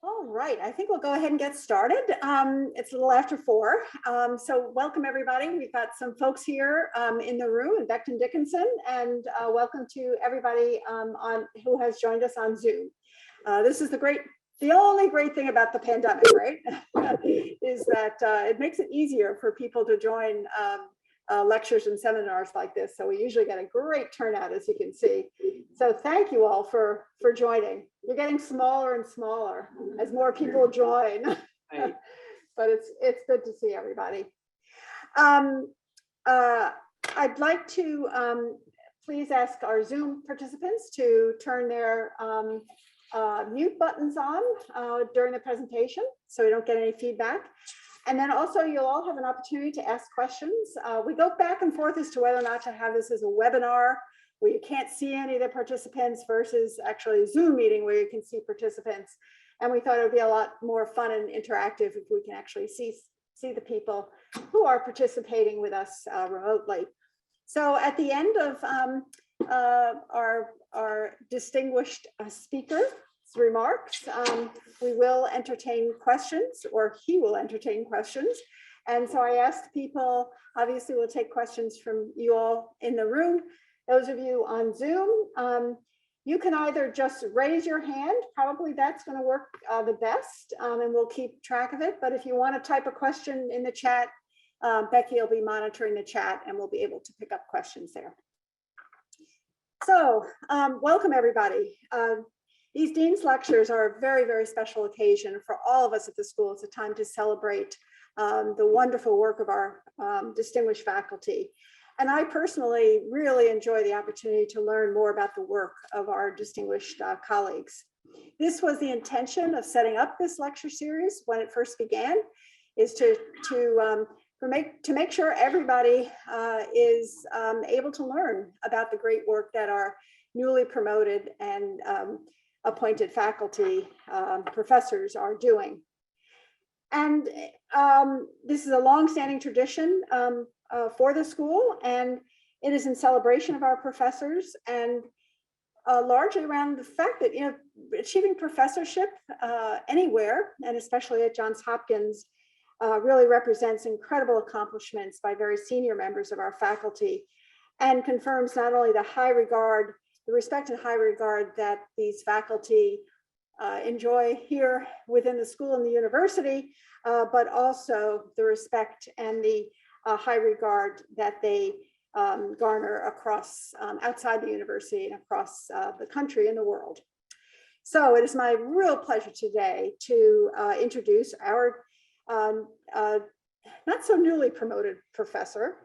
All right, I think we'll go ahead and get started. It's a little after 4. So welcome everybody. We've got some folks here in the room in Becton Dickinson, and welcome to everybody who has joined us on Zoom. This is the only great thing about the pandemic, right? is that it makes it easier for people to join lectures and seminars like this. So we usually get a great turnout, as you can see. So thank you all for joining. You're getting smaller and smaller as more people join, Right. but it's good to see everybody. I'd like to please ask our Zoom participants to turn their mute buttons on during the presentation so we don't get any feedback. And then also you'll all have an opportunity to ask questions. We go back and forth as to whether or not to have this as a webinar where you can't see any of the participants versus actually a Zoom meeting where you can see participants. And we thought it would be a lot more fun and interactive if we can actually see the people who are participating with us remotely. So at the end of our distinguished speaker's remarks, we will entertain questions, or he will entertain questions. And so I asked people, obviously we'll take questions from you all in the room. Those of you on Zoom, you can either just raise your hand, probably that's going to work the best, and we'll keep track of it. But if you want to type a question in the chat, Becky will be monitoring the chat and we'll be able to pick up questions there. So welcome everybody. These Dean's Lectures are a very, very special occasion for all of us at the school. It's a time to celebrate the wonderful work of our distinguished faculty. And I personally really enjoy the opportunity to learn more about the work of our distinguished colleagues. This was the intention of setting up this lecture series when it first began, is to make sure everybody is able to learn about the great work that our newly promoted and appointed faculty professors are doing. And this is a long-standing tradition for the school, and it is in celebration of our professors and largely around the fact that, you know, achieving professorship anywhere, and especially at Johns Hopkins, really represents incredible accomplishments by very senior members of our faculty, and confirms not only the respect and high regard that these faculty enjoy here within the school and the university, but also the respect and the high regard that they garner across outside the university and across the country and the world. So it is my real pleasure today to introduce our not so newly promoted professor.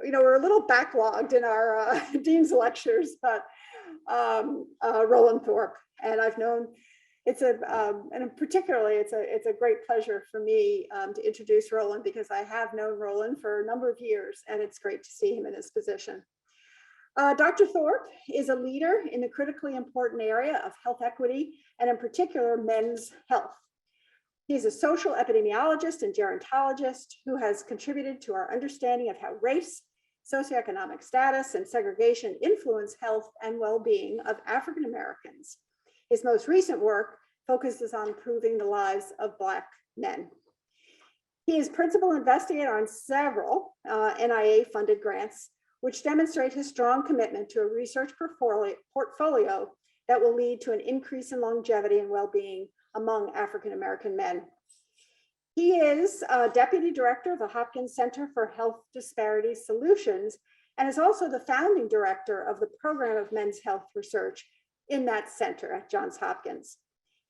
You know, we're a little backlogged in our Dean's Lectures, but Roland Thorpe, and I've known and particularly it's a great pleasure for me to introduce Roland, because I have known Roland for a number of years, and it's great to see him in this position. Dr. Thorpe is a leader in the critically important area of health equity, and in particular, men's health. He's a social epidemiologist and gerontologist who has contributed to our understanding of how race, socioeconomic status, and segregation influence health and well-being of African Americans. His most recent work focuses on improving the lives of Black men. He is principal investigator on several NIA-funded grants, which demonstrate his strong commitment to a research portfolio that will lead to an increase in longevity and well-being among African American men. He is Deputy Director of the Hopkins Center for Health Disparity Solutions, and is also the founding director of the Program of Men's Health Research in that center at Johns Hopkins.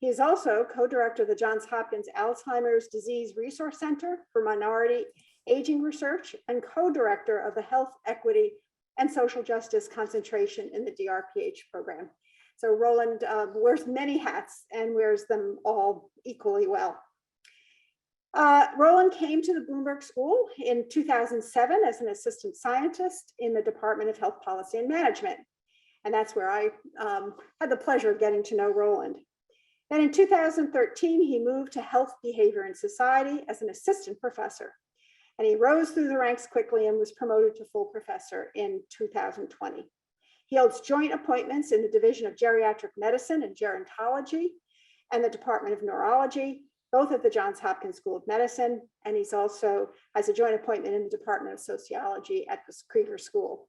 He is also co-director of the Johns Hopkins Alzheimer's Disease Resource Center for Minority Aging Research, and co-director of the Health Equity and Social Justice Concentration in the DRPH program. So Roland wears many hats and wears them all equally well. Roland came to the Bloomberg School in 2007 as an assistant scientist in the Department of Health Policy and Management. And that's where I had the pleasure of getting to know Roland. Then in 2013, he moved to Health, Behavior, and Society as an assistant professor. And he rose through the ranks quickly and was promoted to full professor in 2020. He holds joint appointments in the Division of Geriatric Medicine and Gerontology, and the Department of Neurology, both at the Johns Hopkins School of Medicine, and he's also has a joint appointment in the Department of Sociology at the Krieger School.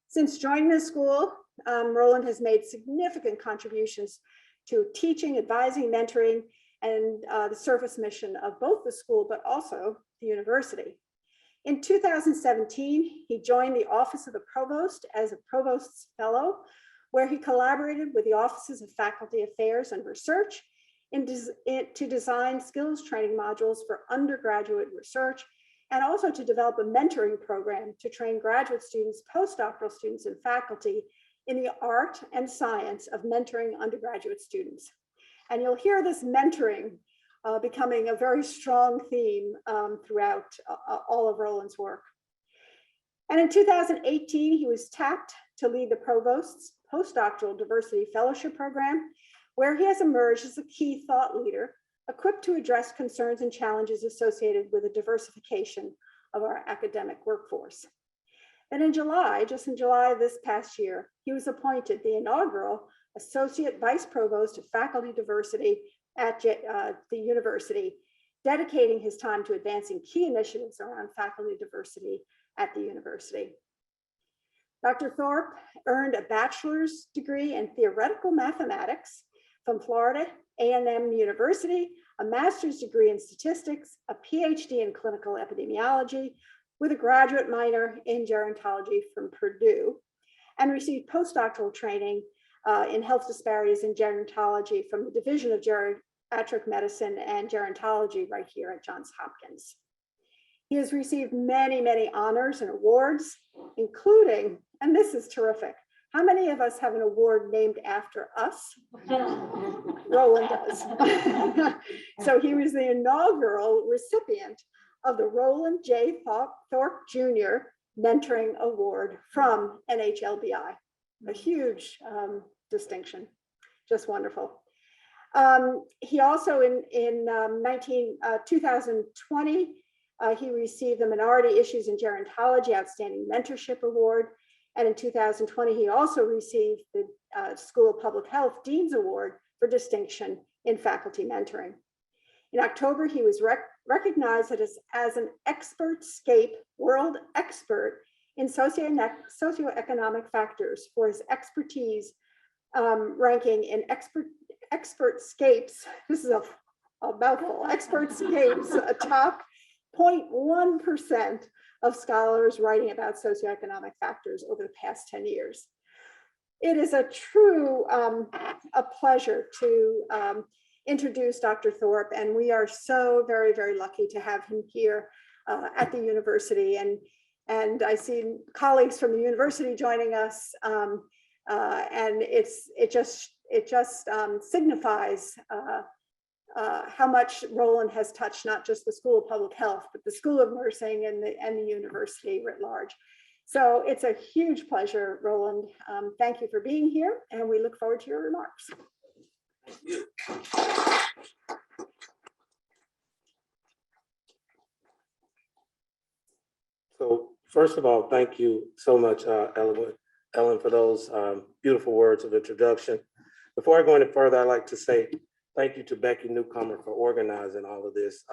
Since joining the school, Roland has made significant contributions to teaching, advising, mentoring, and the service mission of both the school, but also the university. In 2017, he joined the Office of the Provost as a Provost's Fellow, where he collaborated with the Offices of Faculty Affairs and Research to design skills training modules for undergraduate research, and also to develop a mentoring program to train graduate students, postdoctoral students, and faculty in the art and science of mentoring undergraduate students. And you'll hear this mentoring becoming a very strong theme throughout all of Roland's work. And in 2018, he was tapped to lead the Provost's postdoctoral diversity fellowship program, where he has emerged as a key thought leader, equipped to address concerns and challenges associated with the diversification of our academic workforce. And in July, just in July of this past year, he was appointed the inaugural Associate Vice Provost of Faculty Diversity at the university, dedicating his time to advancing key initiatives around faculty diversity at the university. Dr. Thorpe earned a bachelor's degree in theoretical mathematics from Florida A&M University, a master's degree in statistics, a PhD in clinical epidemiology, with a graduate minor in gerontology from Purdue, and received postdoctoral training in health disparities in gerontology from the Division of Geriatric Medicine and Gerontology right here at Johns Hopkins. He has received many, many honors and awards, including, and this is terrific, how many of us have an award named after us? Roland does. So he was the inaugural recipient of the Roland J. Thorpe Jr. Mentoring Award from NHLBI, a huge distinction, just wonderful. He also in 2020, he received the Minority Issues in Gerontology Outstanding Mentorship Award. And in 2020, he also received the School of Public Health Dean's Award for distinction in faculty mentoring. In October, he was recognized as an expertscape world expert in socioeconomic factors for his expertise, ranking in expertscapes. This is a mouthful. Expertscapes, a top 0.1% of scholars writing about socioeconomic factors over the past 10 years. It is a true a pleasure to introduce Dr. Thorpe, and we are so very, very lucky to have him here at the university. And I see colleagues from the university joining us, and it just signifies how much Roland has touched not just the School of Public Health, but the School of Nursing and the university writ large. So it's a huge pleasure, Roland. Thank you for being here, and we look forward to your remarks. Thank you. So first of all, thank you so much, Ellen, for those beautiful words of introduction. Before I go any further, I'd like to say thank you to Becky Newcomer for organizing all of this.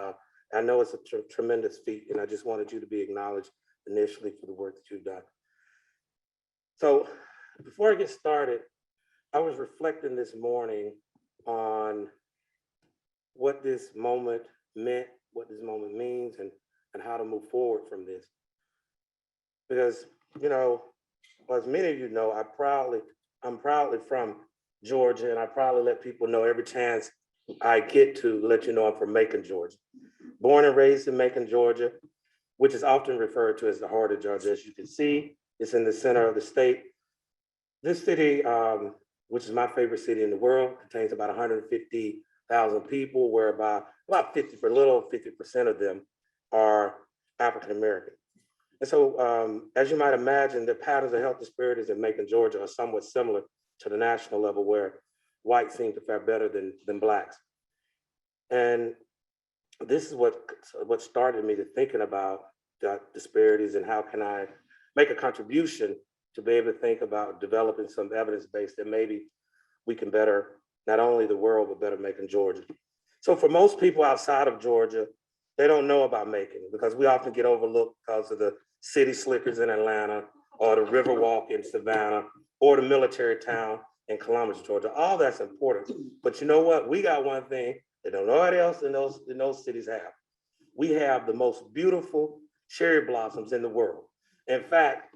I know it's a tremendous feat, and I just wanted you to be acknowledged initially for the work that you've done. So before I get started, I was reflecting this morning on what this moment meant, what this moment means, and how to move forward from this. Because, you know, as many of you know, I'm proudly from Georgia, and I probably let people know every chance I get to let you know I'm from Macon, Georgia. Born and raised in Macon, Georgia, which is often referred to as the heart of Georgia. As you can see, it's in the center of the state. This city, which is my favorite city in the world, contains about 150,000 people, whereby about 50% of them are African American. And so, as you might imagine, the patterns of health disparities in Macon, Georgia are somewhat similar to the national level, where whites seem to fare better than blacks. And this is what started me to thinking about the disparities and how can I make a contribution to be able to think about developing some evidence base that maybe we can better not only the world, but better making Georgia. So for most people outside of Georgia, they don't know about Macon because we often get overlooked because of the city slickers in Atlanta or the Riverwalk in Savannah or the military town in Columbus, Georgia. All that's important. But you know what? We got one thing that nobody else in those cities have. We have the most beautiful cherry blossoms in the world. In fact,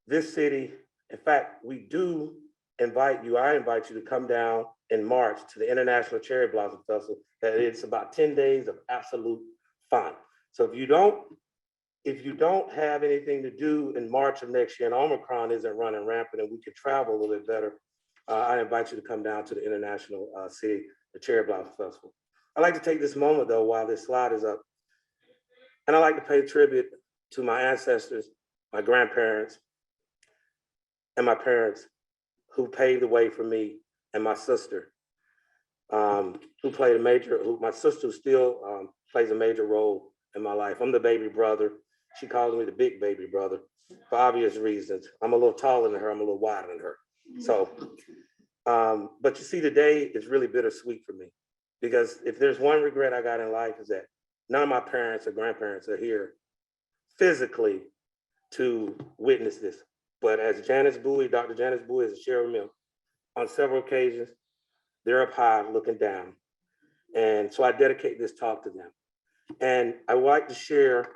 this city, in fact, we do invite you, I invite you to come down in March to the International Cherry Blossom Festival. It's about 10 days of absolute fun. So if you don't have anything to do in March of next year and Omicron isn't running rampant and we could travel a little bit better, I invite you to come down to the International City, the Cherry Blossom Festival. I'd like to take this moment though, while this slide is up, and I'd like to pay tribute to my ancestors, my grandparents, and my parents who paved the way for me, and my sister, my sister still plays a major role in my life. I'm the baby brother. She calls me the big baby brother for obvious reasons. I'm a little taller than her, I'm a little wider than her. So, but you see, today is really bittersweet for me because if there's one regret I got in life is that none of my parents or grandparents are here physically to witness this. But as Janice Bowie, Dr. Janice Bowie, as Cheryl Mill, on several occasions, they're up high looking down. And so I dedicate this talk to them. And I would like to share,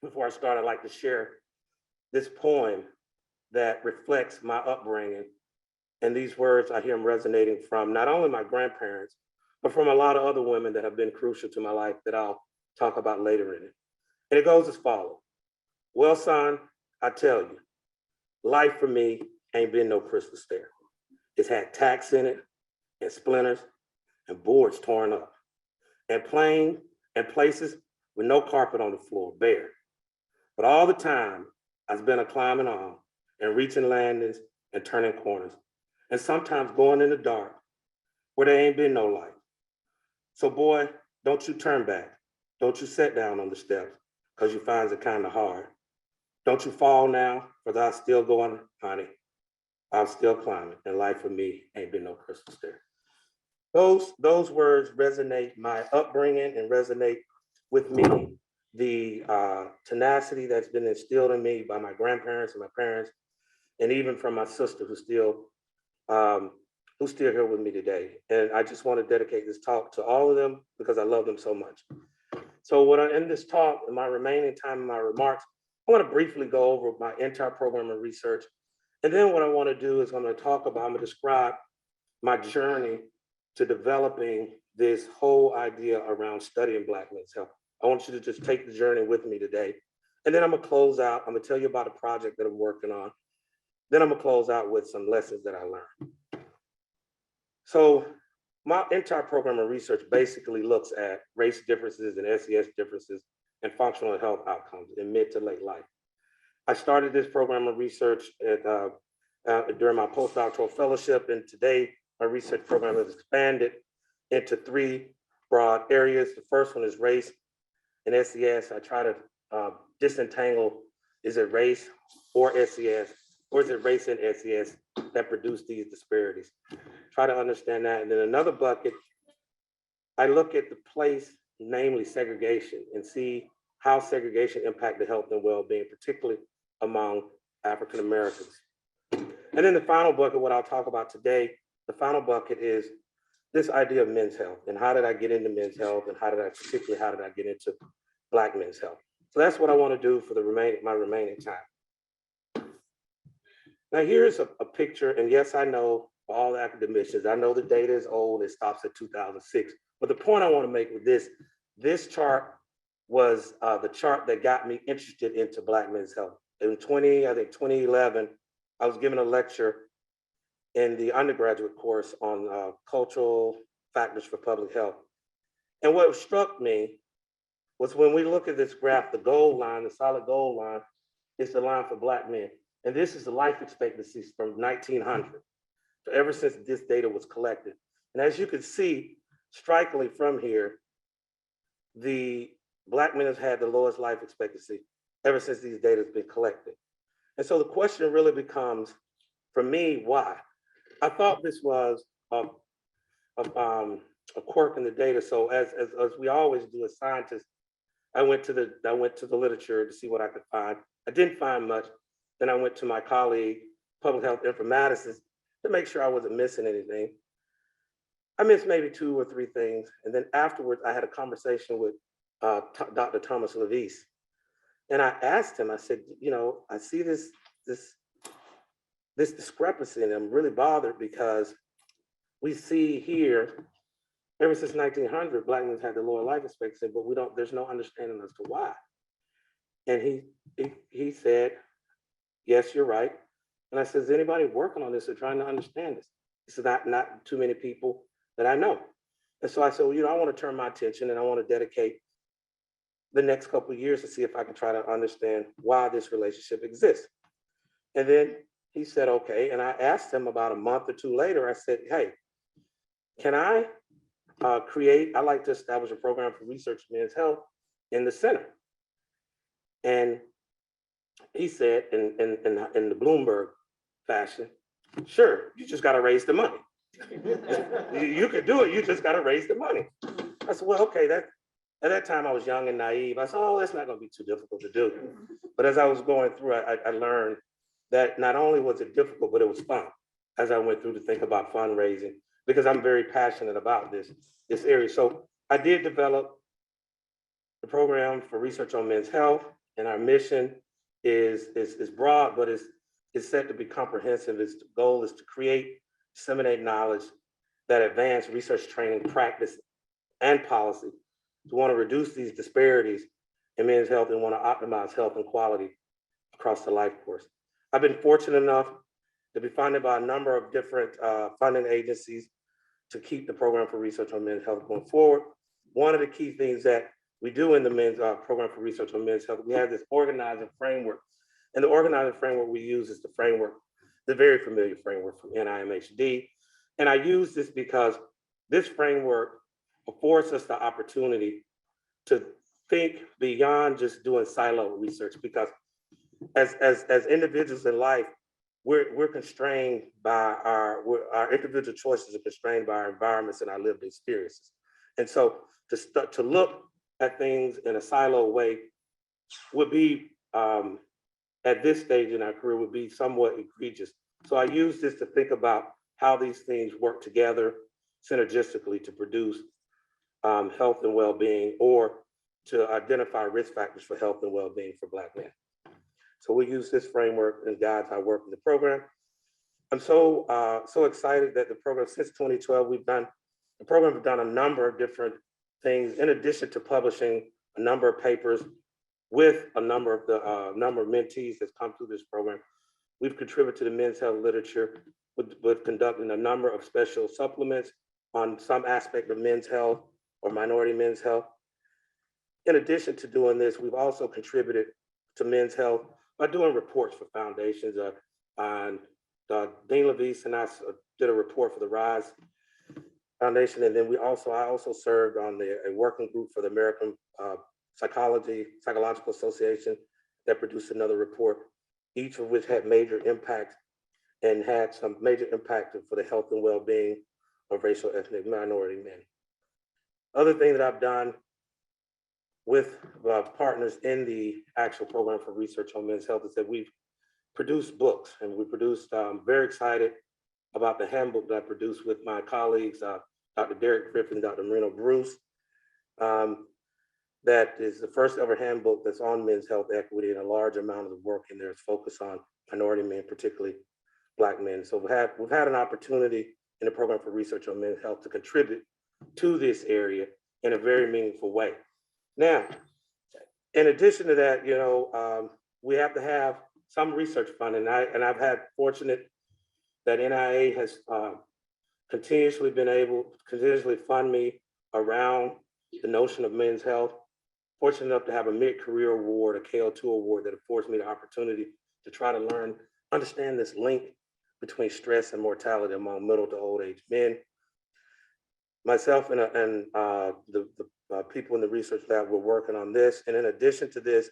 before I start, I'd like to share this poem that reflects my upbringing. And these words, I hear them resonating from not only my grandparents, but from a lot of other women that have been crucial to my life that I'll talk about later in it. And it goes as follows. Well, son, I tell you, life for me ain't been no crystal stair. It's had tacks in it and splinters and boards torn up and places with no carpet on the floor, bare. But all the time, I've been a climbing on and reaching landings and turning corners and sometimes going in the dark where there ain't been no light. So boy, don't you turn back. Don't you sit down on the steps because you find it kind of hard. Don't you fall now, for I'm still going, honey. I'm still climbing, and life for me ain't been no crystal stair. Those words resonate my upbringing and resonate with me, the tenacity that's been instilled in me by my grandparents and my parents, and even from my sister who's still here with me today. And I just want to dedicate this talk to all of them because I love them so much. So when I end this talk, in my remaining time in my remarks, I want to briefly go over my entire program of research. And then what I want to do is I'm going to describe my journey to developing this whole idea around studying Black men's health. I want you to just take the journey with me today. And then I'm going to close out. I'm going to tell you about a project that I'm working on. Then I'm going to close out with some lessons that I learned. So my entire program of research basically looks at race differences and SES differences and functional health outcomes in mid to late life. I started this program of research during my postdoctoral fellowship, and today my research program has expanded into 3 broad areas. The first one is race and SES. I try to disentangle, is it race or SES, or is it race and SES that produce these disparities? Try to understand that. And then another bucket, I look at the place, namely segregation, and see how segregation impacts the health and well-being, particularly among African Americans. And then the final bucket, what I'll talk about today, the final bucket is this idea of men's health and how did I get into men's health and how did I get into Black men's health? So that's what I want to do for my remaining time. Now here's a picture, and yes, I know for all the academicians, I know the data is old, it stops at 2006. But the point I want to make with this chart was the chart that got me interested into Black men's health. In 2011, I was given a lecture in the undergraduate course on cultural factors for public health. And what struck me was when we look at this graph, the gold line, the solid gold line, is the line for Black men. And this is the life expectancies from 1900. So ever since this data was collected. And as you can see, strikingly from here, the Black men have had the lowest life expectancy ever since these data has been collected. And so the question really becomes, for me, why? I thought this was a quirk in the data. So as we always do as scientists, I went to the literature to see what I could find. I didn't find much. Then I went to my colleague, public health informaticist, to make sure I wasn't missing anything. I missed maybe 2 or 3 things. And then afterwards, I had a conversation with Dr. Thomas Levis. And I asked him, I said, you know, I see this discrepancy, and I'm really bothered because we see here, ever since 1900, Black men had the lower life expectancy, but there's no understanding as to why. And he said, yes, you're right. And I said, is anybody working on this or trying to understand this? He said, not too many people that I know. And so I said, well, you know, I want to turn my attention and I want to dedicate the next couple of years to see if I can try to understand why this relationship exists. And then he said, okay. And I asked him about a month or 2 later, I said, hey, can I I'd like to establish a program for research men's health in the center. And he said in the Bloomberg fashion, sure, you just got to raise the money. You could do it, you just got to raise the money. I said, well, okay, at that time I was young and naive. I said, oh, that's not going to be too difficult to do. But as I was going through, I learned that not only was it difficult, but it was fun as I went through to think about fundraising, because I'm very passionate about this area. So I did develop the program for research on men's health, and our mission is broad, but it's set to be comprehensive. Its goal is to create, disseminate knowledge that advance research training, practice, and policy to want to reduce these disparities in men's health and want to optimize health and quality across the life course. I've been fortunate enough to be funded by a number of different funding agencies to keep the program for research on men's health going forward. One of the key things that we do in the men's program for research on men's health, we have this organizing framework. And the organizing framework we use is the very familiar framework from NIMHD. And I use this because this framework affords us the opportunity to think beyond just doing silo research, because as individuals in life, we're constrained by our individual choices are constrained by our environments and our lived experiences. And so to look at things in a silo way would be, at this stage in our career, would be somewhat egregious. So I use this to think about how these things work together synergistically to produce health and well-being, or to identify risk factors for health and well-being for Black men. So we use this framework and guides our work in the program. I'm so excited that the program, since 2012, the program has done a number of different things, in addition to publishing a number of papers with a number of mentees that's come through this program. We've contributed to the men's health literature with conducting a number of special supplements on some aspect of men's health or minority men's health. In addition to doing this, we've also contributed to men's health by doing reports for foundations. Dean Levis and I did a report for the RISE Foundation, and then I also served on a working group for the American Psychological Association that produced another report, each of which had major impact and had some major impact for the health and well-being of racial ethnic minority men. Other thing that I've done with partners in the actual program for research on men's health is that we've produced books, and we produced, very excited about the handbook that I produced with my colleagues, Dr. Derek Griffin and Dr. Marino Bruce. That is the first ever handbook that's on men's health equity, and a large amount of the work in there is focused on minority men, particularly Black men. So we've had an opportunity in the program for research on men's health to contribute to this area in a very meaningful way. Now, in addition to that, you know, we have to have some research funding, and I've had fortunate that NIA has continuously been able to continuously fund me around the notion of men's health. Fortunate enough to have a mid-career award, a KO2 award, that affords me the opportunity to try to understand this link between stress and mortality among middle to old age men. Myself and the people in the research lab were working on this. And in addition to this,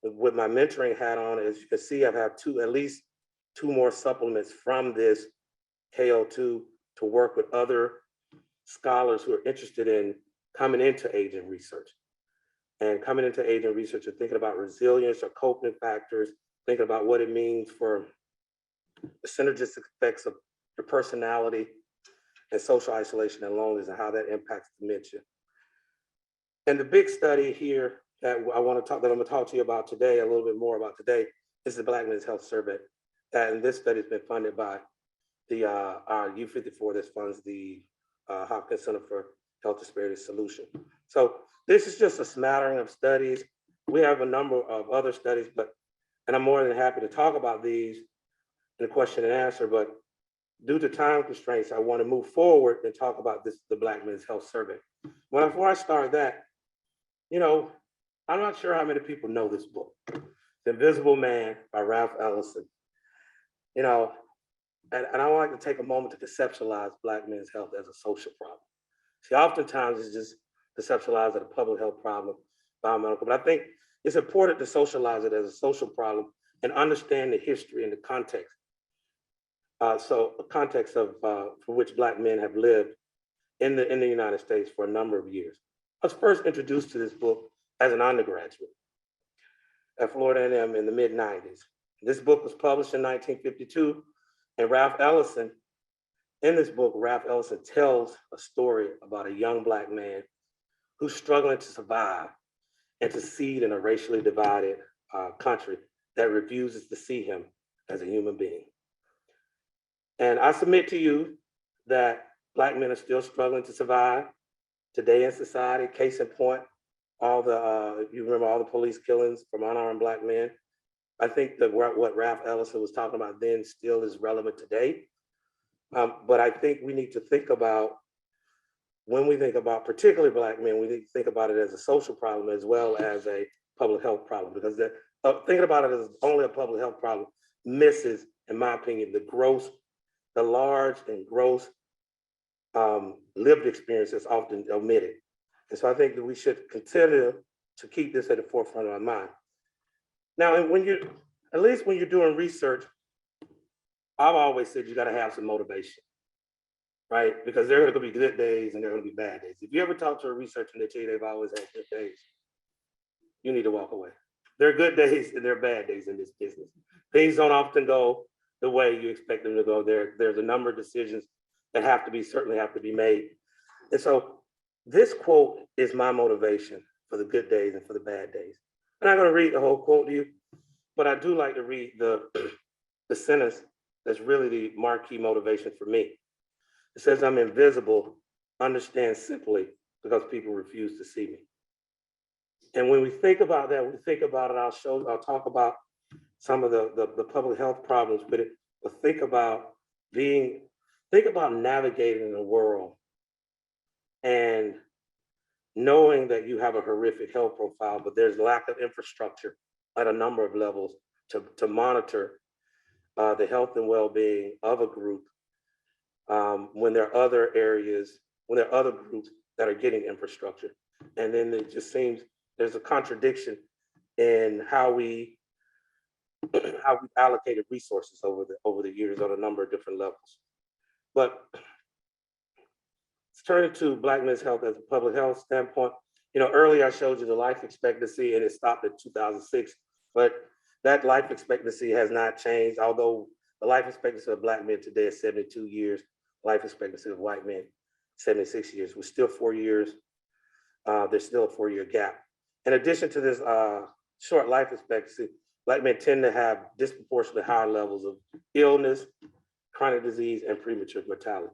with my mentoring hat on, as you can see, I've had at least two more supplements from this KO2 to work with other scholars who are interested in coming into aging research. And coming into aging research and thinking about resilience or coping factors, thinking about what it means for the synergistic effects of your personality and social isolation and loneliness and how that impacts dementia. And the big study here that I'm going to talk to you about today, a little bit more about today, is the Black Men's Health Survey. And this study has been funded by the U54 that funds the Hopkins Center for Health Disparity Solution. So this is just a smattering of studies. We have a number of other studies, and I'm more than happy to talk about these in the question and answer, but due to time constraints, I want to move forward and talk about the Black Men's Health Survey. Before I start that, I'm not sure how many people know this book, The Invisible Man by Ralph Ellison. And I would like to take a moment to conceptualize Black men's health as a social problem. See, oftentimes it's just conceptualized as a public health problem, biomedical, but I think it's important to socialize it as a social problem and understand the history and the context. So a context of for which Black men have lived in the United States for a number of years. I was first introduced to this book as an undergraduate at Florida A&M in the mid-90s. This book was published in 1952, and in this book, Ralph Ellison tells a story about a young Black man who's struggling to survive and to succeed in a racially divided country that refuses to see him as a human being. And I submit to you that Black men are still struggling to survive today in society. Case in point, if you remember all the police killings from unarmed Black men, I think that what Ralph Ellison was talking about then still is relevant today. But I think we need to think about, when we think about particularly Black men, we need to think about it as a social problem as well as a public health problem, because thinking about it as only a public health problem misses, in my opinion, the large and gross lived experience that's often omitted. And so I think that we should continue to keep this at the forefront of our mind. Now, at least when you're doing research, I've always said you got to have some motivation, right? Because there are going to be good days and there are going to be bad days. If you ever talk to a researcher and they tell you they've always had good days, you need to walk away. There are good days and there are bad days in this business. Things don't often go the way you expect them to go. There's a number of decisions that certainly have to be made. And so this quote is my motivation for the good days and for the bad days. I'm not going to read the whole quote to you, but I do like to read the sentence that's really the marquee motivation for me. It says, "I'm invisible, understand simply because people refuse to see me." And when we think about that, I'll talk about some of the public health problems with it, but think about navigating in the world and knowing that you have a horrific health profile, but there's lack of infrastructure at a number of levels to monitor the health and well-being of a group when there are other groups that are getting infrastructure. And then it just seems there's a contradiction in how we allocated resources over the years on a number of different levels. But turning to Black men's health as a public health standpoint, earlier I showed you the life expectancy and it stopped at 2006, but that life expectancy has not changed, although the life expectancy of Black men today is 72 years, life expectancy of white men, 76 years. We're still 4 years, there's still a 4-year gap. In addition to this short life expectancy, Black men tend to have disproportionately higher levels of illness, chronic disease, and premature mortality.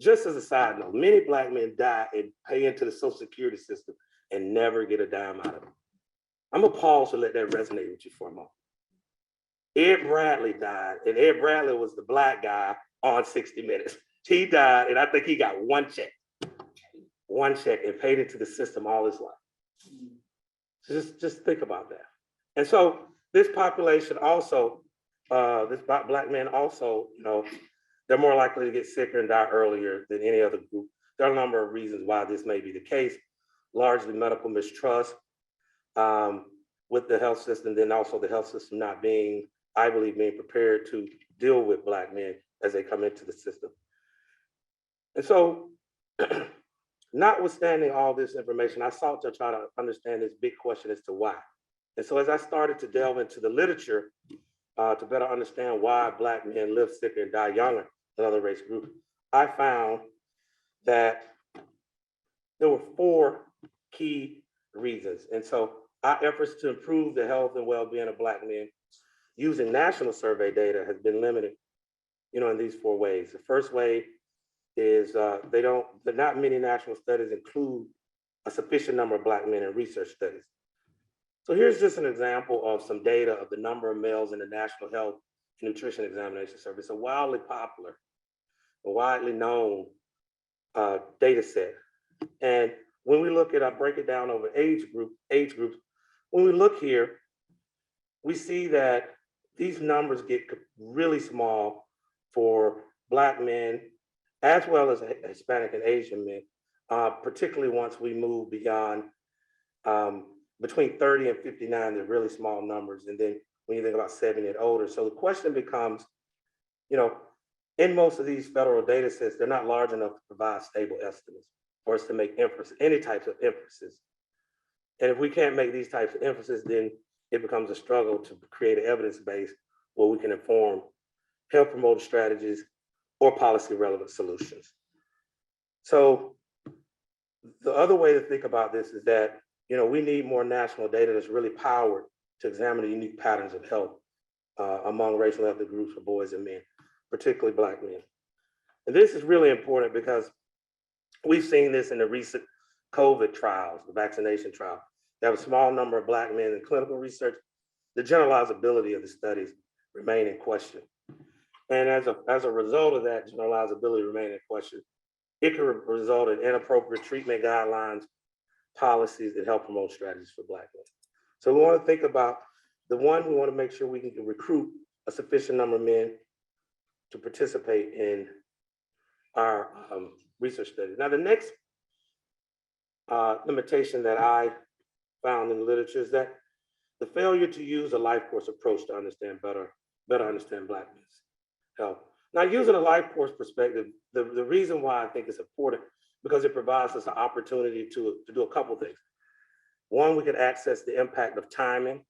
Just as a side note, many Black men die and pay into the Social Security system and never get a dime out of it. I'm gonna pause to let that resonate with you for a moment. Ed Bradley died, and Ed Bradley was the Black guy on 60 Minutes. He died, and I think he got one check, and paid into the system all his life. Just think about that. And so this population also, Black men also, they're more likely to get sicker and die earlier than any other group. There are a number of reasons why this may be the case, largely medical mistrust with the health system, then also the health system not being, I believe, being prepared to deal with Black men as they come into the system. And so, notwithstanding all this information, I sought to try to understand this big question as to why. And so as I started to delve into the literature to better understand why Black men live sicker and die younger than other race groups, I found that there were 4 key reasons. And so our efforts to improve the health and well-being of Black men using national survey data has been limited, in these 4 ways. The first way is not many national studies include a sufficient number of Black men in research studies. So here's just an example of some data of the number of males in the National Health and Nutrition Examination Survey. It's a wildly popular, a widely known data set. And when we look at, break it down over age groups, when we look here, we see that these numbers get really small for Black men, as well as Hispanic and Asian men, particularly once we move beyond between 30 and 59, they're really small numbers. And then when you think about 70 and older. So the question becomes, in most of these federal data sets, they're not large enough to provide stable estimates for us to make any types of inferences. And if we can't make these types of inferences, then it becomes a struggle to create an evidence base where we can inform health promoter strategies or policy relevant solutions. So the other way to think about this is that, we need more national data that's really powered to examine the unique patterns of health among racial ethnic groups for boys and men, particularly Black men. And this is really important because we've seen this in the recent COVID trials, the vaccination trial. They have a small number of Black men in clinical research. The generalizability of the studies remain in question. And as a result of that generalizability remaining in question, it could result in inappropriate treatment guidelines, policies that help promote strategies for Black men. So we want to think about we want to make sure we can recruit a sufficient number of men to participate in our research studies. Now, the next limitation that I found in the literature is that the failure to use a life course approach to better understand Black men's health. Now, using a life course perspective, the reason why I think it's important, because it provides us an opportunity to do a couple things. One, we could access the impact of timing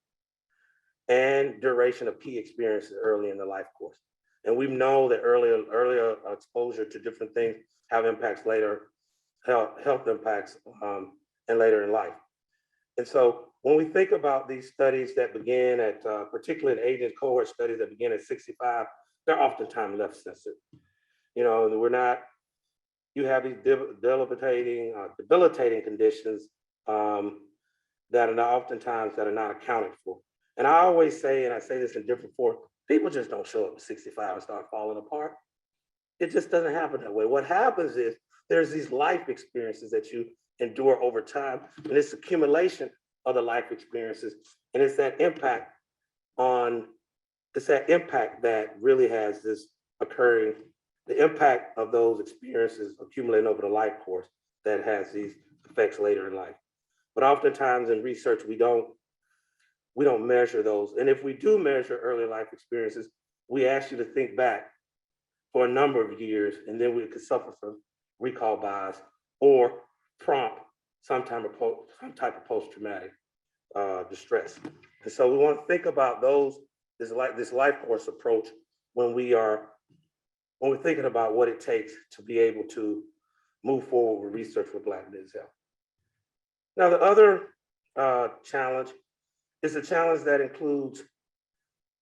and duration of key experiences early in the life course. And we know that earlier exposure to different things have impacts later, health impacts, and later in life. And so when we think about these studies that begin at, particularly in age cohort studies that begin at 65, they're oftentimes left censored. You have these debilitating conditions that are not accounted for. And I always say, and I say this in different forms, people just don't show up at 65 and start falling apart. It just doesn't happen that way. What happens is there's these life experiences that you endure over time, and it's accumulation of the life experiences, and it's that impact that really has this occurring, the impact of those experiences accumulating over the life course that has these effects later in life. But oftentimes in research, we don't measure those. And if we do measure early life experiences, we ask you to think back for a number of years, and then we could suffer from recall bias or prompt some type of post-traumatic distress. And so we want to think about this life course approach when we're thinking about what it takes to be able to move forward with research for Black men's health. Now, the other challenge is a challenge that includes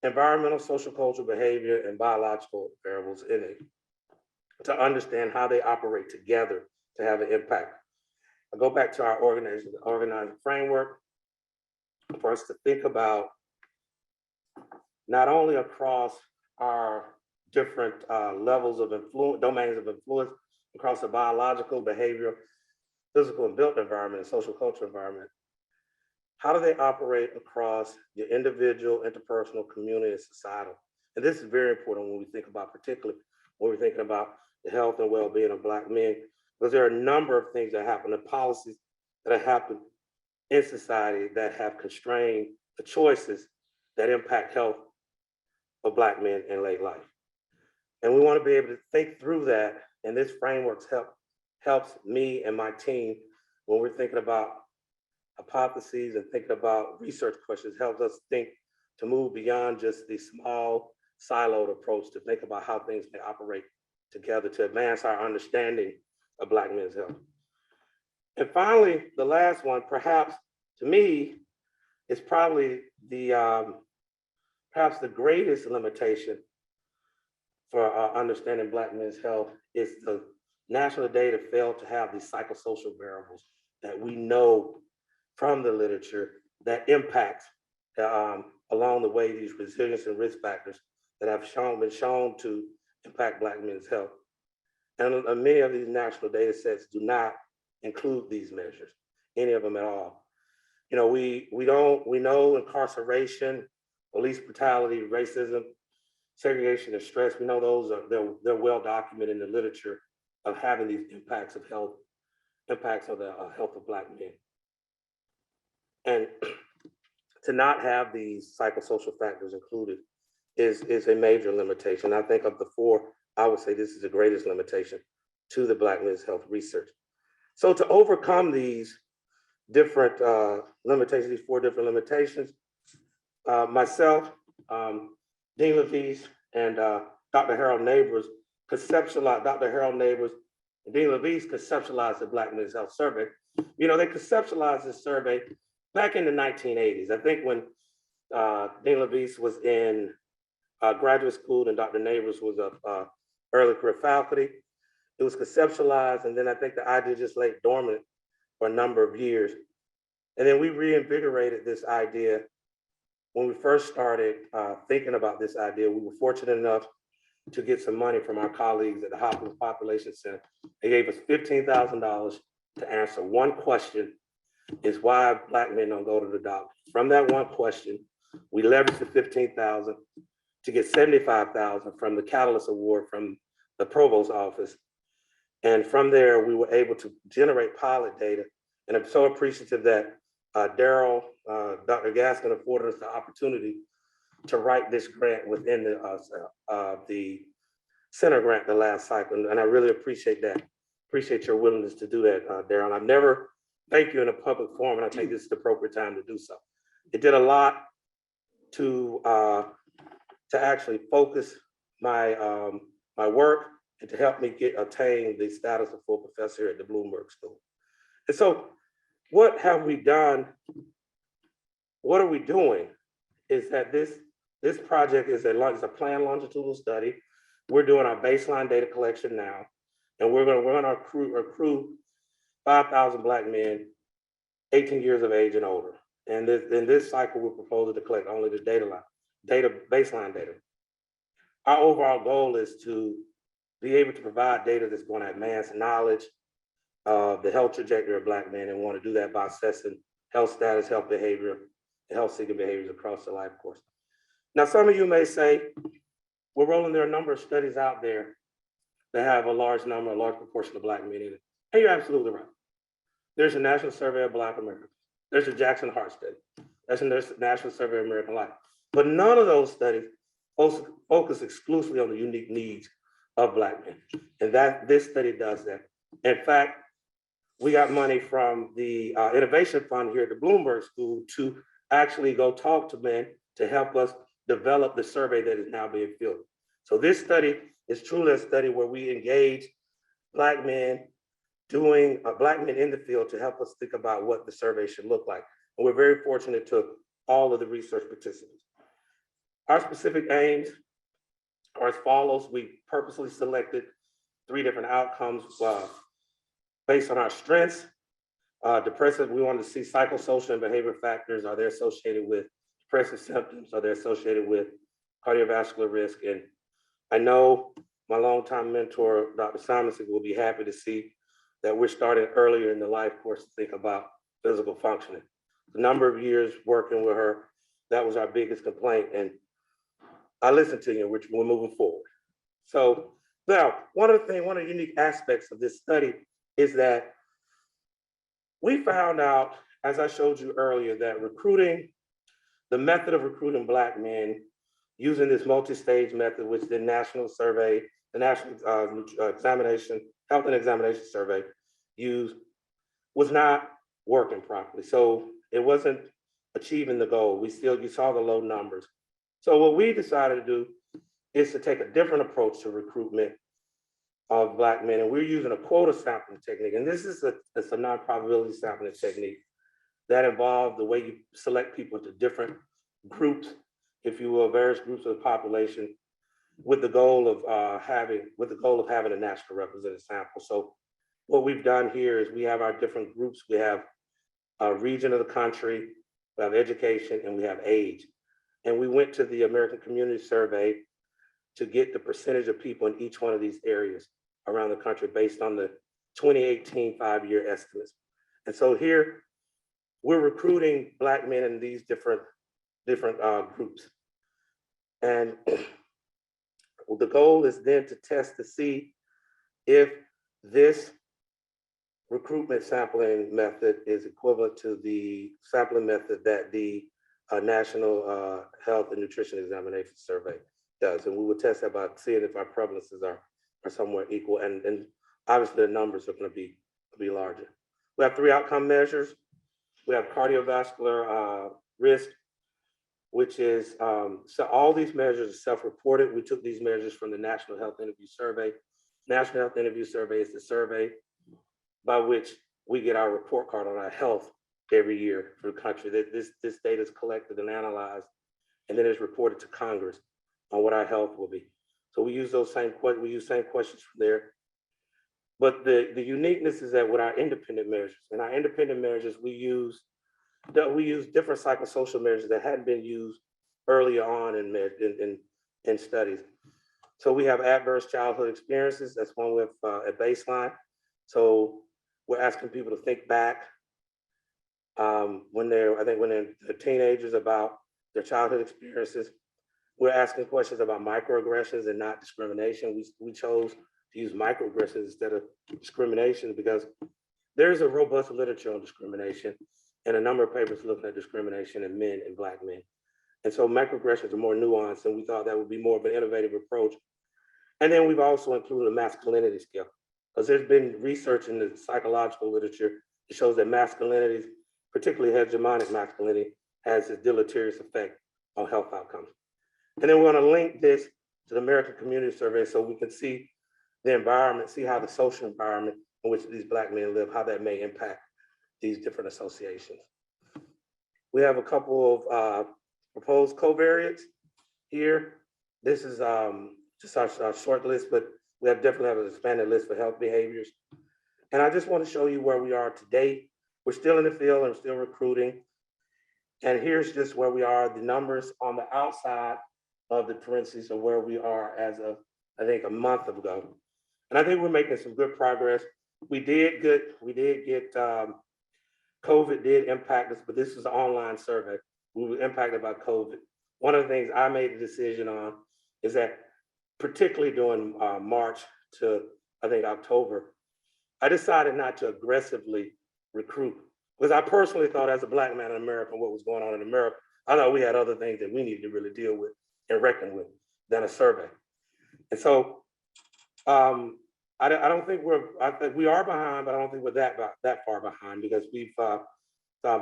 environmental, social, cultural behavior, and biological variables in it to understand how they operate together to have an impact. I go back to our organizing framework for us to think about not only across our different levels of influence, domains of influence, across the biological, behavioral, physical and built environment, and social cultural environment. How do they operate across your individual, interpersonal, community, and societal? And this is very important when we think about, particularly when we're thinking about the health and well-being of Black men, because there are a number of things that happen, the policies that have happened in society that have constrained the choices that impact health of Black men in late life. And we want to be able to think through that. And this framework helps me and my team when we're thinking about hypotheses and thinking about research questions, helps us think to move beyond just the small siloed approach to think about how things may operate together to advance our understanding of Black men's health. And finally, the last one, perhaps to me, is probably perhaps the greatest limitation for understanding Black men's health is the national data failed to have these psychosocial variables that we know from the literature that impact along the way these resilience and risk factors that have been shown to impact Black men's health. And many of these national data sets do not include these measures, any of them at all. You know, we know incarceration, police brutality, racism, segregation, and stress. We know those are they're well documented in the literature of having these impacts of health, impacts of the health of Black men. And to not have these psychosocial factors included is a major limitation. I think of the four, I would say this is the greatest limitation to the Black men's health research. So to overcome these different limitations, these four different limitations, myself, Dean Levis, and Dr. Harold Neighbors conceptualized, Dr. Harold Neighbors and Dean Levis conceptualized the Black men's health survey. You know, they conceptualized this survey back in the 1980s. I think when Dean Levis was in graduate school and Dr. Neighbors was a early career faculty, it was conceptualized, and then I think the idea just lay dormant for a number of years. And then we reinvigorated this idea when we first started thinking about this idea. We were fortunate enough to get some money from our colleagues at the Hopkins Population Center. They gave us $15,000 to answer one question, is why Black men don't go to the doctor. From that one question, we leveraged the $15,000 to get $75,000 from the Catalyst Award from the Provost office. And from there, we were able to generate pilot data. And I'm so appreciative that Daryl, Dr. Gaskin afforded us the opportunity to write this grant within the center grant the last cycle. And I really appreciate that. Appreciate your willingness to do that, Daryl. I've never thanked you in a public forum, and I think this is the appropriate time to do so. It did a lot to actually focus my my work and to help me attain the status of full professor at the Bloomberg School. And so what have we done? What are we doing? Is that this project is a planned longitudinal study. We're doing our baseline data collection now, and we're going to accrue 5,000 Black men, 18 years of age and older. And in this cycle, we're proposing to collect only the baseline data. Our overall goal is to be able to provide data that's going to advance knowledge of the health trajectory of Black men, and want to do that by assessing health status, health behavior, and health-seeking behaviors across the life course. Now, some of you may say, well, Roland, there are a number of studies out there that have a large proportion of Black men in it. And you're absolutely right. There's a National Survey of Black Americans. There's a Jackson Heart study. There's a National Survey of American Life. But none of those studies focus exclusively on the unique needs of Black men. And this study does that. In fact, we got money from the Innovation Fund here at the Bloomberg School to actually go talk to men to help us develop the survey that is now being fielded. So this study is truly a study where we engage Black men Black men in the field to help us think about what the survey should look like. And we're very fortunate to all of the research participants. Our specific aims are as follows. We purposely selected 3 different outcomes based on our strengths. Depressive, we wanted to see psychosocial and behavior factors. Are they associated with depressive symptoms? Are they associated with cardiovascular risk? And I know my longtime mentor, Dr. Simonson, will be happy to see that we're starting earlier in the life course to think about physical functioning. The number of years working with her, that was our biggest complaint. And I listened to you, which we're moving forward. So now, one of the unique aspects of this study is that we found out, as I showed you earlier, that the method of recruiting Black men using this multi-stage method, which the national survey, the national examination, health and examination survey used, was not working properly. So it wasn't achieving the goal. You saw the low numbers. So what we decided to do is to take a different approach to recruitment of Black men. And we're using a quota sampling technique. And this is a non-probability sampling technique that involves the way you select people into different groups, if you will, various groups of the population, with the goal of having a national representative sample. So what we've done here is we have our different groups. We have a region of the country, we have education, and we have age. And we went to the American Community Survey to get the percentage of people in each one of these areas around the country based on the 2018 5-year estimates. And so here, we're recruiting Black men in these different groups. And the goal is then to test to see if this recruitment sampling method is equivalent to the sampling method that the National Health and Nutrition Examination Survey does. And we will test that by seeing if our prevalences are somewhere equal. And obviously the numbers are going to be larger. We have 3 outcome measures. We have cardiovascular risk, which is, so all these measures are self-reported. We took these measures from the National Health Interview Survey. National Health Interview Survey is the survey by which we get our report card on our health every year for the country. This data is collected and analyzed, and then it's reported to Congress on what our health will be. So we use those same questions from there. But the uniqueness is that with our independent measures, we use different psychosocial measures that hadn't been used earlier on in studies. So we have adverse childhood experiences. That's one with a baseline. So we're asking people to think back when they're teenagers about their childhood experiences. We're asking questions about microaggressions and not discrimination. We chose to use microaggressions instead of discrimination because there's a robust literature on discrimination and a number of papers looking at discrimination in men and Black men. And so microaggressions are more nuanced, and we thought that would be more of an innovative approach. And then we've also included a masculinity scale, because there's been research in the psychological literature that shows that masculinity, particularly hegemonic masculinity, has a deleterious effect on health outcomes. And then we're going to link this to the American Community Survey so we can see the environment, see how the social environment in which these Black men live, how that may impact these different associations. We have a couple of proposed covariates here. This is just our short list, but we definitely have an expanded list for health behaviors. And I just want to show you where we are today. We're still in the field and still recruiting. And here's just where we are, the numbers on the outside of the parentheses of where we are as of, I think, a month ago. And I think we're making some good progress. We did get COVID did impact us, but this is an online survey. We were impacted by COVID. One of the things I made the decision on is that particularly during March to, I think, October, I decided not to aggressively recruit because I personally thought as a Black man in America, what was going on in America, I thought we had other things that we needed to really deal with and reckon with than a survey. And so I don't think I think we are behind, but I don't think we're that far behind because we've,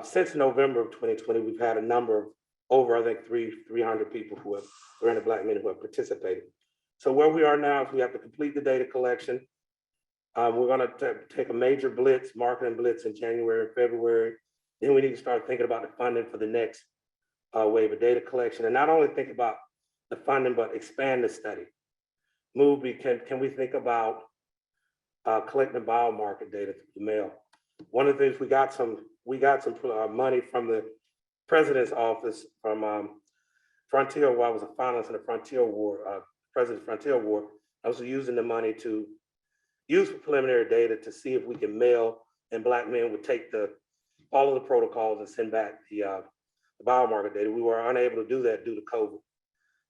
since November of 2020, we've had a number of over, I think, 300 people 300 Black men who have participated. So where we are now is we have to complete the data collection. We're going to take a major blitz, marketing blitz in January and February. Then we need to start thinking about the funding for the next wave of data collection. And not only think about the funding, but expand the study. Can we think about collecting biomarker data through the mail? One of the things we got some money from the president's office from Frontier, while I was a finalist in the Frontier Award, President's Frontier Award. I was using the money to use for preliminary data to see if we can mail, and Black men would take all of the protocols and send back the biomarker data. We were unable to do that due to COVID.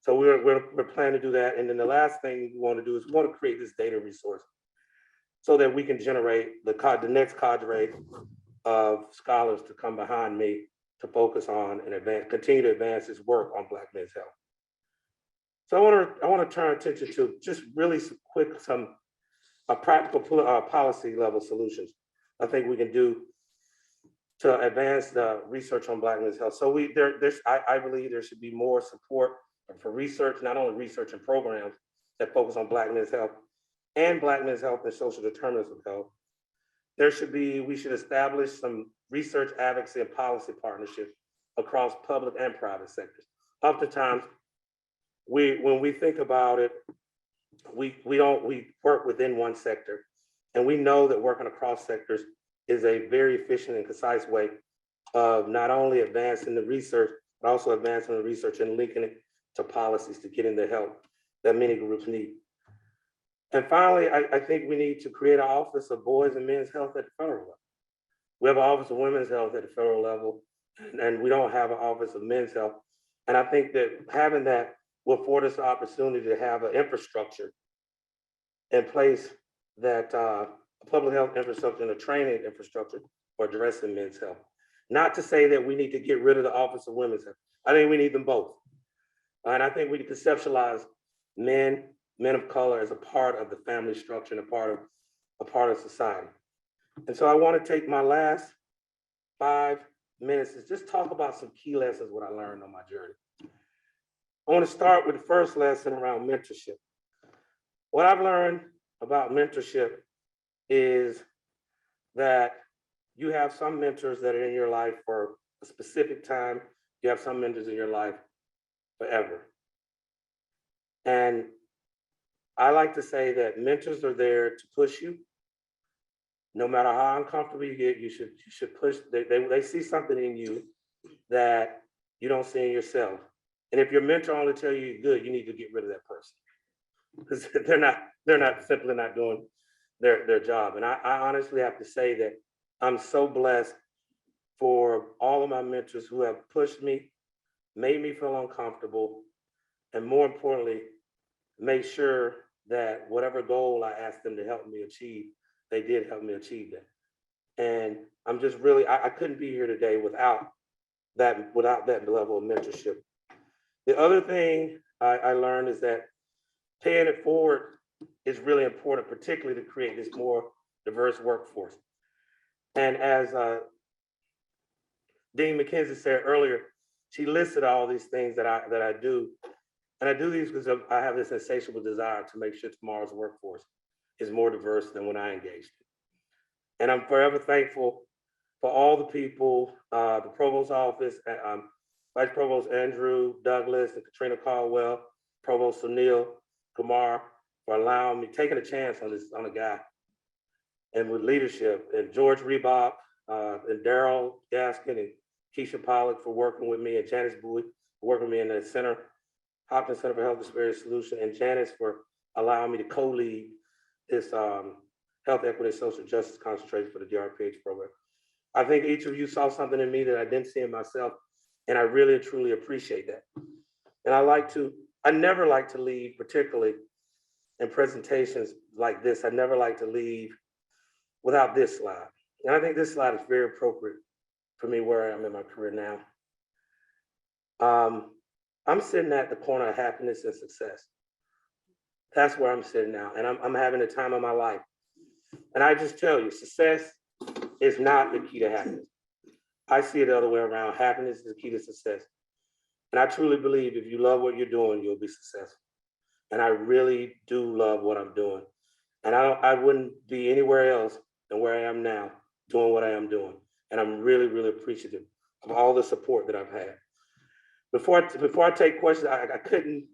So we're planning to do that. And then the last thing we want to do is we want to create this data resource so that we can generate the next cadre of scholars to come behind me to focus on and continue to advance this work on Black men's health. So I want to turn attention to just really some practical policy level solutions I think we can do to advance the research on Black men's health. So I believe there should be more support for research, not only research and programs that focus on Black men's health and Black men's health and social determinants of health. We should establish some research advocacy and policy partnerships across public and private sectors. Oftentimes, when we think about it, we work within one sector, and we know that working across sectors is a very efficient and concise way of not only advancing the research, but also advancing the research and linking it to policies to get in the help that many groups need. And finally, I think we need to create an office of boys and men's health at the federal level. We have an office of women's health at the federal level, and we don't have an office of men's health. And I think that having that will afford us the opportunity to have an infrastructure in place that a public health infrastructure and a training infrastructure for addressing men's health. Not to say that we need to get rid of the office of women's health. I think we need them both. And I think we conceptualize men of color as a part of the family structure and a part of society. And so I want to take my last 5 minutes to just talk about some key lessons, what I learned on my journey. I want to start with the first lesson around mentorship. What I've learned about mentorship is that you have some mentors that are in your life for a specific time. You have some mentors in your life forever. And I like to say that mentors are there to push you. No matter how uncomfortable you get, you should push. They see something in you that you don't see in yourself. And if your mentor only tell you you're good, you need to get rid of that person, because they're simply not doing their job. And I honestly have to say that I'm so blessed for all of my mentors who have pushed me, made me feel uncomfortable, and more importantly, make sure that whatever goal I asked them to help me achieve, they did help me achieve that. And I'm just really, I couldn't be here today without that level of mentorship. The other thing I learned is that paying it forward is really important, particularly to create this more diverse workforce. And as Dean McKenzie said earlier, she listed all these things that I do. And I do these because I have this insatiable desire to make sure tomorrow's workforce is more diverse than when I engaged. And I'm forever thankful for all the people, the Provost office, Vice Provost Andrew Douglas and Katrina Caldwell, Provost Sunil Kumar, for allowing me, taking a chance on a guy, and with leadership, and George Reebok, and Daryl Gaskin, and Keisha Pollock for working with me, and Janice Bowie for working with me in the center, Hopkins Center for Health Disparity Solution, and Janice for allowing me to co-lead this Health Equity and Social Justice concentration for the DRPH program. I think each of you saw something in me that I didn't see in myself, and I really and truly appreciate that. And I never like to leave, particularly in presentations like this, I never like to leave without this slide. And I think this slide is very appropriate for me where I am in my career now. I'm sitting at the corner of happiness and success. That's where I'm sitting now, and I'm having the time of my life. And I just tell you, success is not the key to happiness. I see it the other way around. Happiness is the key to success. And I truly believe if you love what you're doing, you'll be successful. And I really do love what I'm doing. And I wouldn't be anywhere else than where I am now, doing what I am doing. And I'm really, really appreciative of all the support that I've had. Before I take questions, I couldn't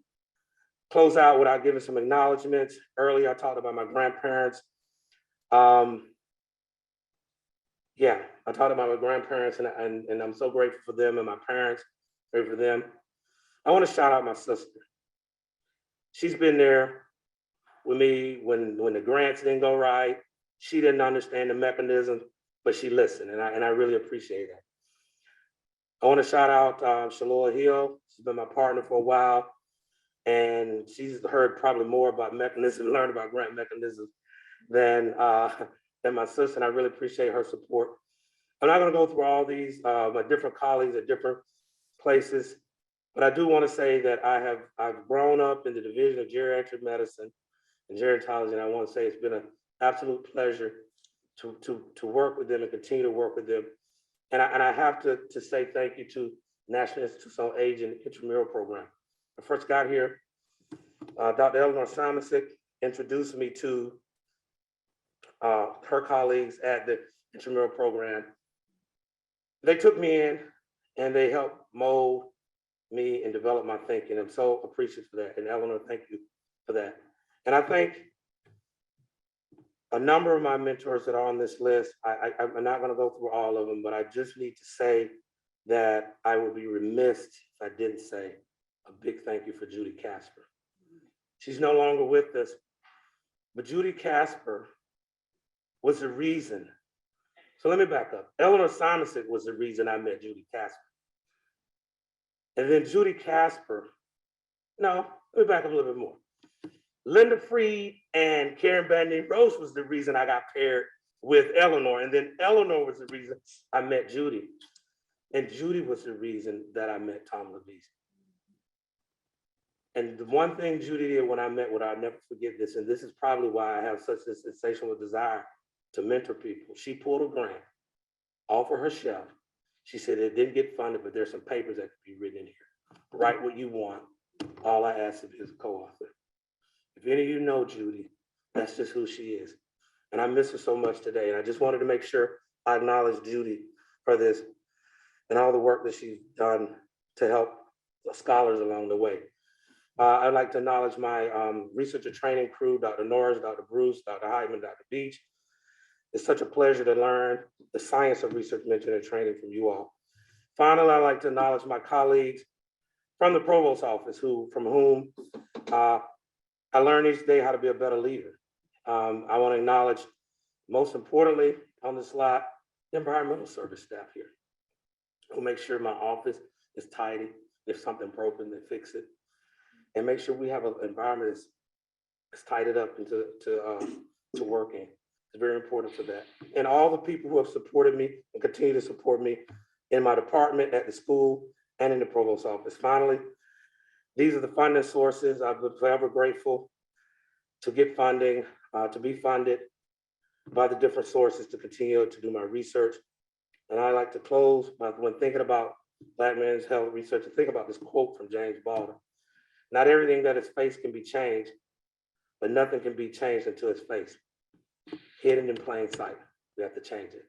close out without giving some acknowledgements. Earlier, I talked about my grandparents. I talked about my grandparents, and I'm so grateful for them, and my parents, grateful for them. I want to shout out my sister. She's been there with me when the grants didn't go right. She didn't understand the mechanism, but she listened, and I really appreciate that. I want to shout out Heale. She's been my partner for a while, and she's heard probably more about mechanisms, learned about grant mechanisms than my sister, and I really appreciate her support. I'm not going to go through all these, my different colleagues at different places, But I do want to say that I've grown up in the division of geriatric medicine and gerontology, and I want to say it's been an absolute pleasure to work with them and continue to work with them. And I have to say thank you to National Institute on Aging Intramural Program. I first got here, Dr. Eleanor Simasic introduced me to her colleagues at the intramural program. They took me in and they helped mold me and develop my thinking. I'm so appreciative for that. And Eleanor, thank you for that. And I think a number of my mentors that are on this list, I'm not going to go through all of them, but I just need to say that I would be remiss if I didn't say a big thank you for Judy Casper. She's no longer with us, but Judy Casper was the reason. So let me back up. Eleanor Simasic was the reason I met Judy Casper. And then Judy Casper, no, let me back up a little bit more. Linda Freed and Karen Bandy Rose was the reason I got paired with Eleanor. And then Eleanor was the reason I met Judy. And Judy was the reason that I met Tom Levise. And the one thing Judy did when I met with her, I'll never forget this, and this is probably why I have such a sensational desire to mentor people. She pulled a grant off of her shelf. She said it didn't get funded, but there's some papers that could be written in here. Write what you want. All I ask of you is a co-author. If any of you know Judy, that's just who she is. And I miss her so much today. And I just wanted to make sure I acknowledge Judy for this and all the work that she's done to help scholars along the way. I'd like to acknowledge my researcher training crew, Dr. Norris, Dr. Bruce, Dr. Heitman, Dr. Beach. It's such a pleasure to learn the science of research mentoring and training from you all. Finally, I'd like to acknowledge my colleagues from the Provost office, from whom I learned each day how to be a better leader. I want to acknowledge, most importantly, on this slide, the environmental service staff here, who make sure my office is tidy. If something broken, they fix it. And make sure we have an environment that's tidied up and to work in. It's very important for that. And all the people who have supported me and continue to support me in my department, at the school, and in the Provost office. Finally, these are the funding sources. I've been forever grateful to get funding, to be funded by the different sources to continue to do my research. And I like to close by, when thinking about Black men's health research, to think about this quote from James Baldwin. Not everything that is faced can be changed, but nothing can be changed until it's faced. Hidden in plain sight. We have to change it.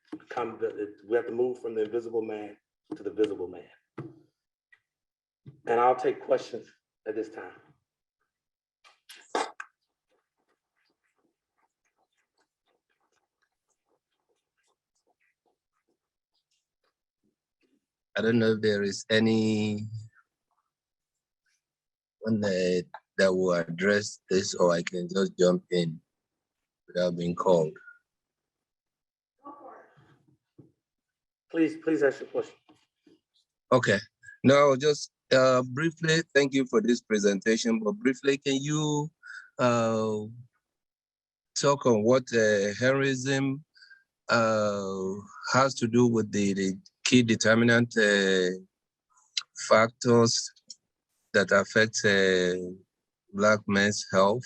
We have to move from the invisible man to the visible man. And I'll take questions at this time. I don't know if there is any one that will address this, or I can just jump in without being called. Please ask your question. Okay. No, just briefly, thank you for this presentation, but briefly, can you talk on what Henryism has to do with the key determinant factors that affect Black men's health?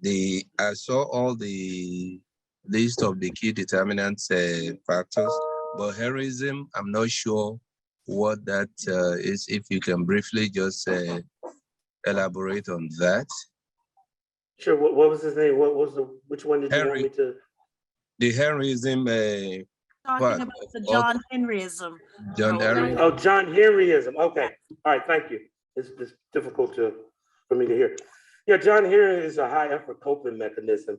I saw all the list of the key determinant factors, but Henryism, I'm not sure what that is. If you can briefly just elaborate on that. Sure. What was his name? Which one did you want me to? The Henryism. Talking about the John Henryism. John Henry. Oh, John Henryism. Okay. All right. Thank you. It's difficult for me to hear. Yeah, John Henry is a high effort coping mechanism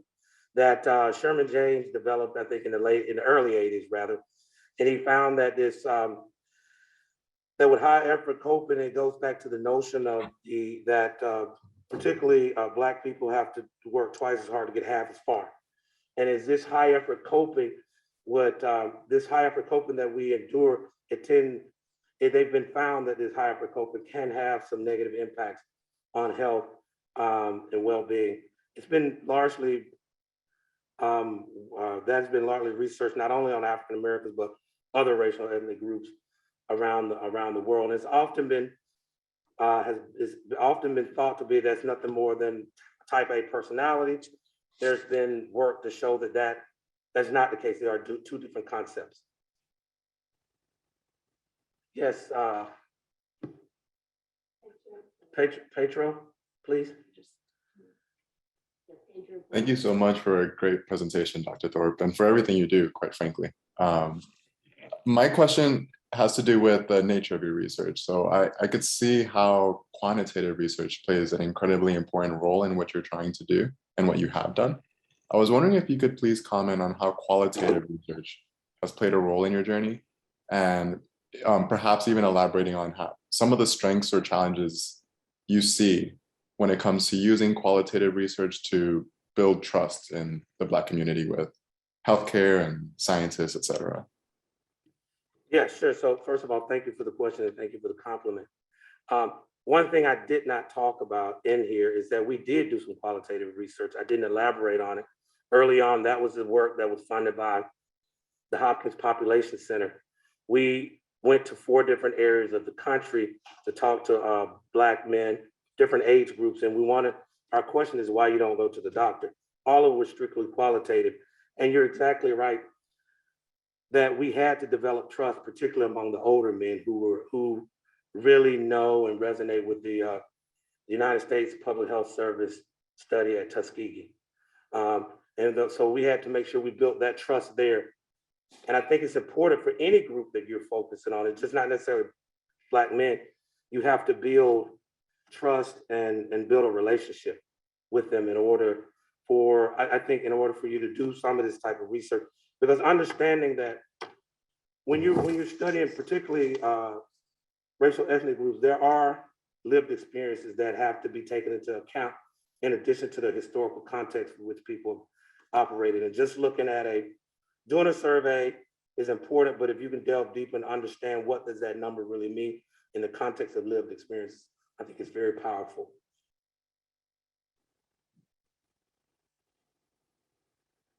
that Sherman James developed, I think, in the early 80s, rather. And he found that that with high effort coping, it goes back to the notion of that particularly Black people have to work twice as hard to get half as far. And as this high effort coping, this high effort coping that we endure, they've been found that this high effort coping can have some negative impacts on health and well-being. It's been largely that's been largely researched not only on African Americans but other racial ethnic groups around the world. And it's often been is often been thought to be that's nothing more than type A personality. There's been work to show that that's not the case. They are two different concepts. Yes, Pedro, please. Thank you so much for a great presentation, Dr. Thorpe, and for everything you do, quite frankly. My question has to do with the nature of your research. So I could see how quantitative research plays an incredibly important role in what you're trying to do and what you have done. I was wondering if you could please comment on how qualitative research has played a role in your journey, and perhaps even elaborating on how some of the strengths or challenges you see when it comes to using qualitative research to build trust in the Black community with healthcare and scientists, et cetera. Yeah, sure. So first of all, thank you for the question and thank you for the compliment. One thing I did not talk about in here is that we did do some qualitative research. I didn't elaborate on it. Early on, that was the work that was funded by the Hopkins Population Center. We went to 4 different areas of the country to talk to Black men, different age groups, and our question is why you don't go to the doctor. All of it was strictly qualitative. And you're exactly right that we had to develop trust, particularly among the older men who really know and resonate with the United States Public Health Service study at Tuskegee. So we had to make sure we built that trust there. And I think it's important for any group that you're focusing on. It's just not necessarily Black men. You have to build trust and build a relationship with them in order for you to do some of this type of research. Because understanding that when you're studying particularly racial ethnic groups, there are lived experiences that have to be taken into account in addition to the historical context in which people operated. And just looking at doing a survey is important, but if you can delve deep and understand what does that number really mean in the context of lived experiences, I think it's very powerful.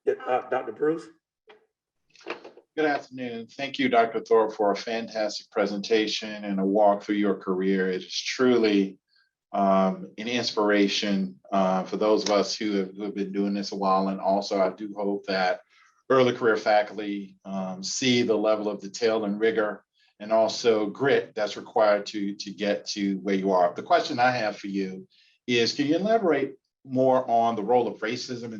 Dr. Bruce? Good afternoon. Thank you, Dr. Thorpe, for a fantastic presentation and a walk through your career. It is truly an inspiration for those of us who have been doing this a while. And also, I do hope that early career faculty see the level of detail and rigor and also grit that's required to get to where you are. The question I have for you is, can you elaborate more on the role of racism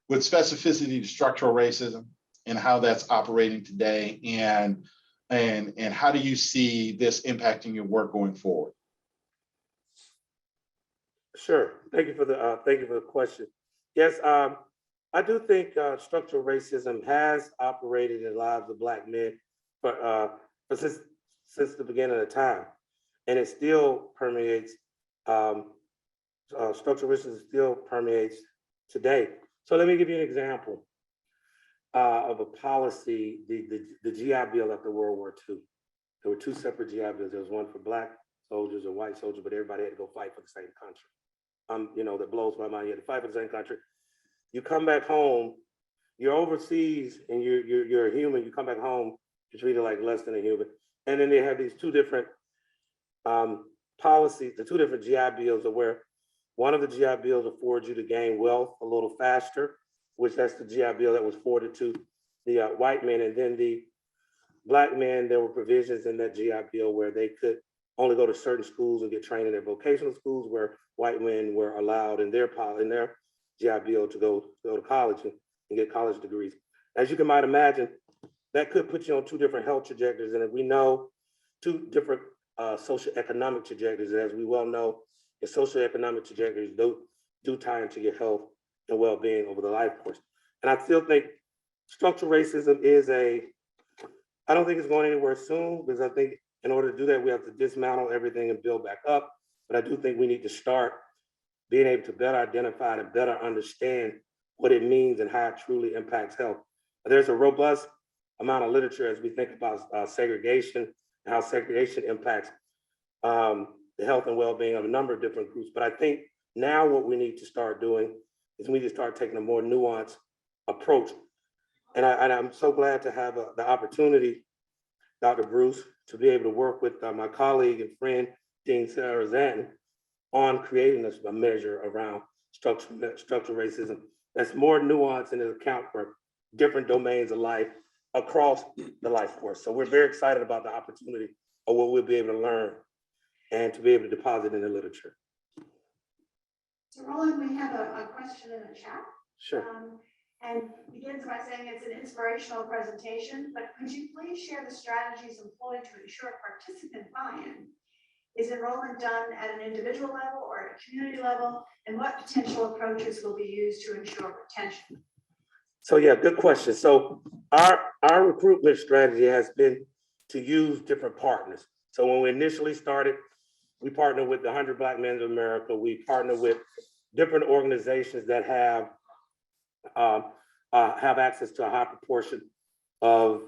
with specificity to structural racism and how that's operating today, and how do you see this impacting your work going forward? Sure. Thank you for the question. Yes, I do think structural racism has operated in the lives of Black men since the beginning of time, and it still permeates. Structural racism still permeates today. So let me give you an example of a policy, the GI Bill after World War II. There were 2 separate GI Bills. There was one for Black soldiers and white soldiers, but everybody had to go fight for the same country. That blows my mind. You had to fight for the same country. You come back home, you're overseas and you're a human. You come back home, you're treated like less than a human. And then they have these 2 different policies, the 2 different GI Bills, are where one of the GI Bills affords you to gain wealth a little faster, which that's the GI Bill that was afforded to the white men. And then the Black men, there were provisions in that GI Bill where they could only go to certain schools and get trained in their vocational schools, where white men were allowed in their GI Bill to go to college and get college degrees. As you can might imagine, that could put you on 2 different health trajectories. And we know 2 different socioeconomic trajectories. And as we well know, the socioeconomic trajectories do tie into your health and well-being over the life course. And I still think structural racism I don't think it's going anywhere soon, because I think in order to do that, we have to dismantle everything and build back up. But I do think we need to start being able to better identify and better understand what it means and how it truly impacts health. There's a robust amount of literature as we think about segregation and how segregation impacts the health and well-being of a number of different groups. But I think now what we need to start doing is we need to start taking a more nuanced approach. And I'm so glad to have the opportunity Dr. Bruce, to be able to work with my colleague and friend, Dean Sarah Zanton, on creating a measure around structural racism that's more nuanced and it account for different domains of life across the life course. So we're very excited about the opportunity of what we'll be able to learn and to be able to deposit in the literature. So Roland, we have a question in the chat. Sure. And begins by saying it's an inspirational presentation, but could you please share the strategies employed to ensure participant buy-in? Is enrollment done at an individual level or at a community level? And what potential approaches will be used to ensure retention? So yeah, good question. So our recruitment strategy has been to use different partners. So when we initially started, we partnered with the 100 Black Men of America. We partnered with different organizations that have access to a high proportion of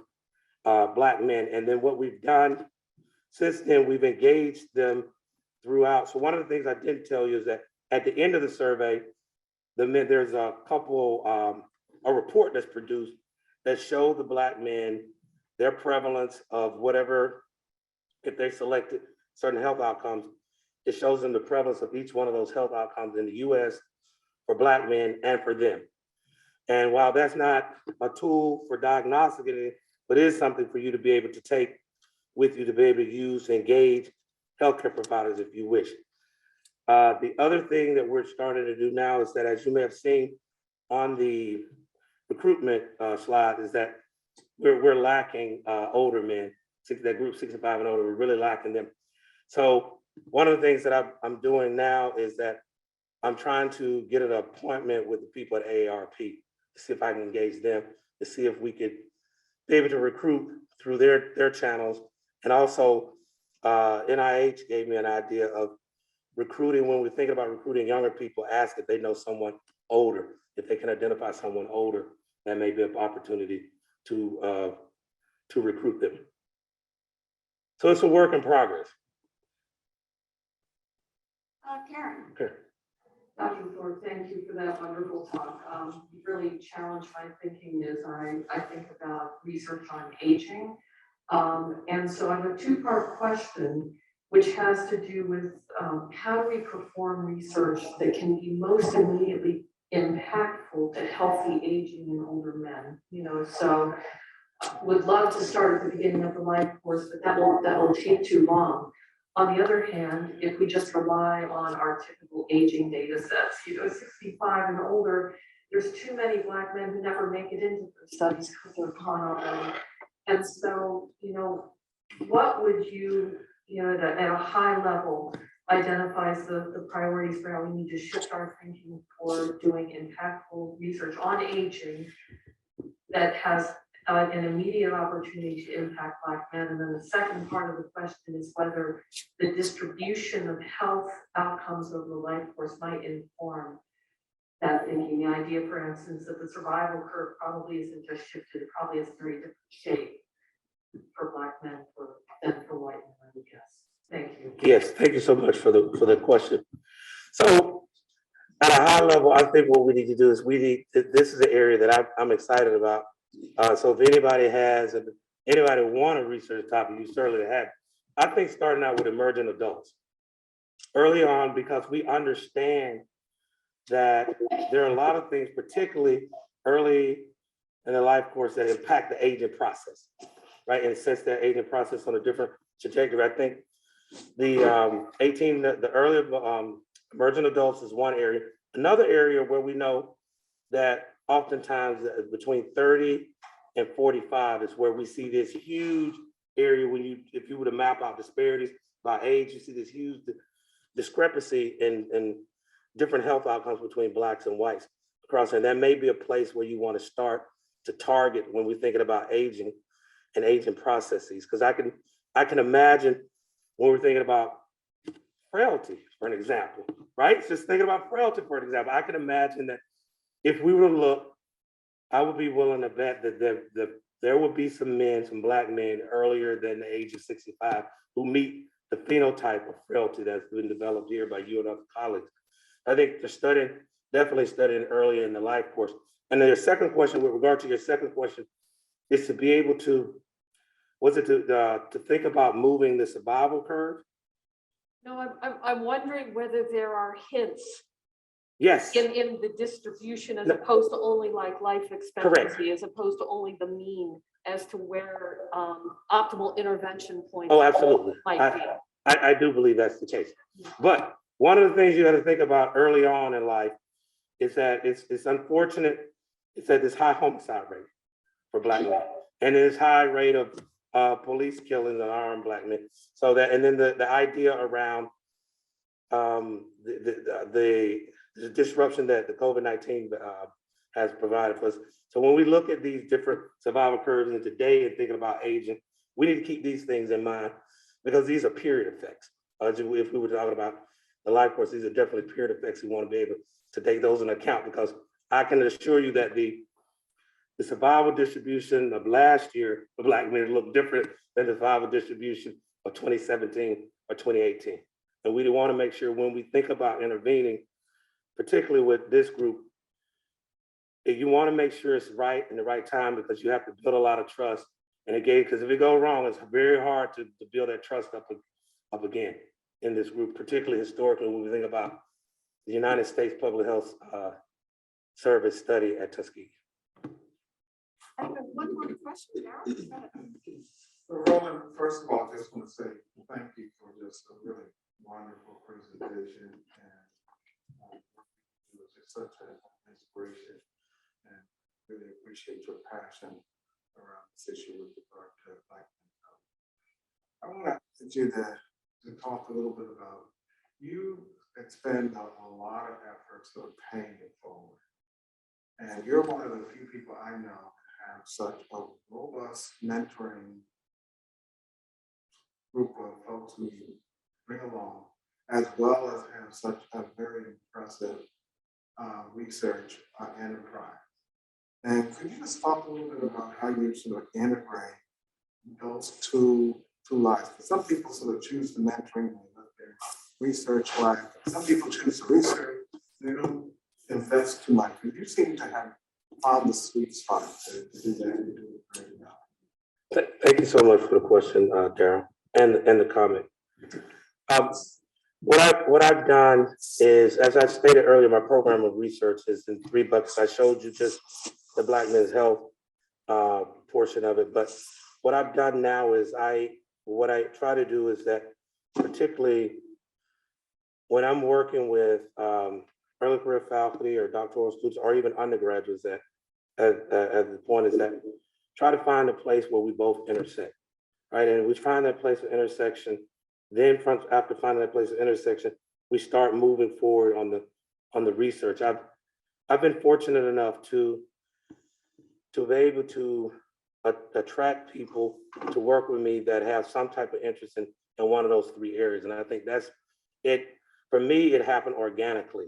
Black men. And then what we've done since then, we've engaged them throughout. So one of the things I didn't tell you is that at the end of the survey, there's a report that's produced that shows the Black men, their prevalence of whatever, if they selected certain health outcomes, it shows them the prevalence of each one of those health outcomes in the US for Black men and for them. And while that's not a tool for diagnostic, but it is something for you to be able to take with you to be able to use to engage healthcare providers if you wish. The other thing that we're starting to do now is that, as you may have seen on the recruitment slide, is that we're lacking older men, that group 65 and older, we're really lacking them. So one of the things that I'm doing now is that I'm trying to get an appointment with the people at AARP to see if I can engage them, to see if we could be able to recruit through their channels. And also NIH gave me an idea of recruiting, when we're thinking about recruiting younger people, ask if they know someone older, if they can identify someone older, that may be an opportunity to recruit them. So it's a work in progress. Karen. Okay. Dr. Thorpe, thank you for that wonderful talk. You really challenged my thinking as I think about research on aging. And so I have a two-part question, which has to do with how do we perform research that can be most immediately impactful to healthy aging in older men? You know, so would love to start at the beginning of the life course, but that will take too long. On the other hand, if we just rely on our typical aging data sets, 65 and older, there's too many Black men who never make it into the studies because they're gone already. And so, what would you, at a high level, identifies the priorities for how we need to shift our thinking for doing impactful research on aging that has an immediate opportunity to impact Black men? And then the second part of the question is whether the distribution of health outcomes over the life course might inform that thinking. The idea, for instance, that the survival curve probably isn't just shifted, it probably has a very different shape for Black men than for white men, I would guess. Thank you. Yes, thank you so much for the question. So at a high level, I think what we need to do is this is an area that I'm excited about. So if anybody want to research topic, you certainly have. I think starting out with emerging adults early on, because we understand that there are a lot of things, particularly early in the life course, that impact the aging process, right? And it sets that aging process on a different trajectory. I think the early emerging adults is one area. Another area where we know that oftentimes between 30 and 45 is where we see this huge area. If you were to map out disparities by age, you see this huge discrepancy in different health outcomes between Blacks and whites across there. And that may be a place where you want to start to target when we're thinking about aging and aging processes. Because I can imagine when we're thinking about frailty, for an example, right? Just thinking about frailty, for an example, I can imagine that if we were to look, I would be willing to bet that there would be some Black men earlier than the age of 65 who meet the phenotype of frailty that's been developed here by you and other colleagues. I think they're definitely studying earlier in the life course. And then your second question, with regard to your second question, is to be able to, was it to think about moving the survival curve? No, I'm wondering whether there are hints Yes, in the distribution as opposed to only like life expectancy, as opposed to only the mean as to where optimal intervention points. oh, absolutely. Might be. I do believe that's the case. But one of the things you got to think about early on in life is that it's unfortunate. It's at this high homicide rate for Black men, and this high rate of police killings and unarmed Black men. So that, and then the idea around the disruption that the COVID-19 has provided for us. So when we look at these different survival curves and today and thinking about aging, we need to keep these things in mind because these are period effects. If we were talking about the life course, these are definitely period effects. We want to be able to take those into account because I can assure you that the survival distribution of last year for Black men look different than the survival distribution of 2017 or 2018. And we want to make sure when we think about intervening, particularly with this group, you want to make sure it's right in the right time because you have to build a lot of trust. And again, because if it goes wrong, it's very hard to build that trust up again in this group, particularly historically when we think about the United States Public Health Service study at Tuskegee. I have one more question, Darryl. Go ahead. So Roland, first of all, I just want to say thank you for just a really wonderful presentation, and it was just such an inspiration, and really appreciate your passion around this issue with regard to Black men's health. I want to ask you to talk a little bit about, you expend a lot of efforts of paying it forward, and you're one of the few people I know have such a robust mentoring group of folks who you bring along, as well as have such a very impressive research enterprise. And could you just talk a little bit about how you sort of integrate those two lives? Some people sort of choose the mentoring and let their research life. Some people choose the research, they don't invest too much. But you seem to have found the sweet spot to do that and do it very well. Thank you so much for the question, Darryl, and the comment. What I've done is, as I stated earlier, my program of research is in 3 buckets. I showed you just the Black men's health portion of it, but what I've done now is what I try to do is that, particularly when I'm working with early career faculty or doctoral students or even undergraduates at the point is that try to find a place where we both intersect, right? And we find that place of intersection. Then after finding that place of intersection, we start moving forward on the research. I've been fortunate enough to be able to attract people to work with me that have some type of interest in one of those 3 areas. And I think that's it. For me, it happened organically.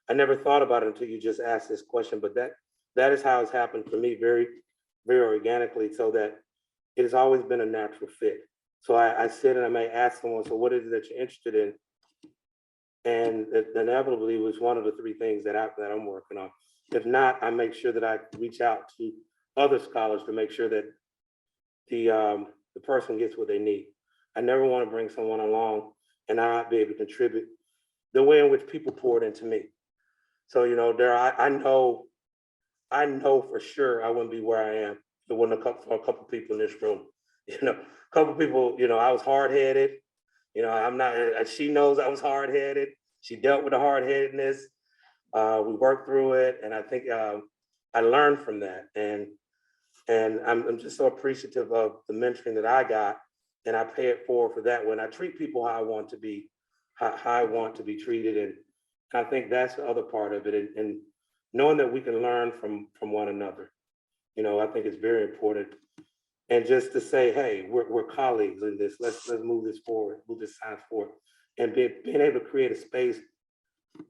I never thought about it until you just asked this question, but that is how it's happened for me, very, very organically, so that it has always been a natural fit. So I sit and I may ask someone, so what is it that you're interested in? And it inevitably was one of the 3 things that I'm working on. If not, I make sure that I reach out to other scholars to make sure that the person gets what they need. I never want to bring someone along and not be able to contribute the way in which people poured into me. So, you know, I know for sure I wouldn't be where I am if it wasn't for a couple people in this room. You know, a couple people, you know, I was hard-headed. You know, I'm not, she knows I was hard-headed. She dealt with the hard-headedness. We worked through it. And I think I learned from that. And I'm just so appreciative of the mentoring that I got. And I pay it forward for that when I treat people how I want to be, how I want to be treated. And I think that's the other part of it. And knowing that we can learn from one another, you know, I think it's very important. And just to say, hey, we're colleagues in this. Let's move this forward, move this science forward, and being able to create a space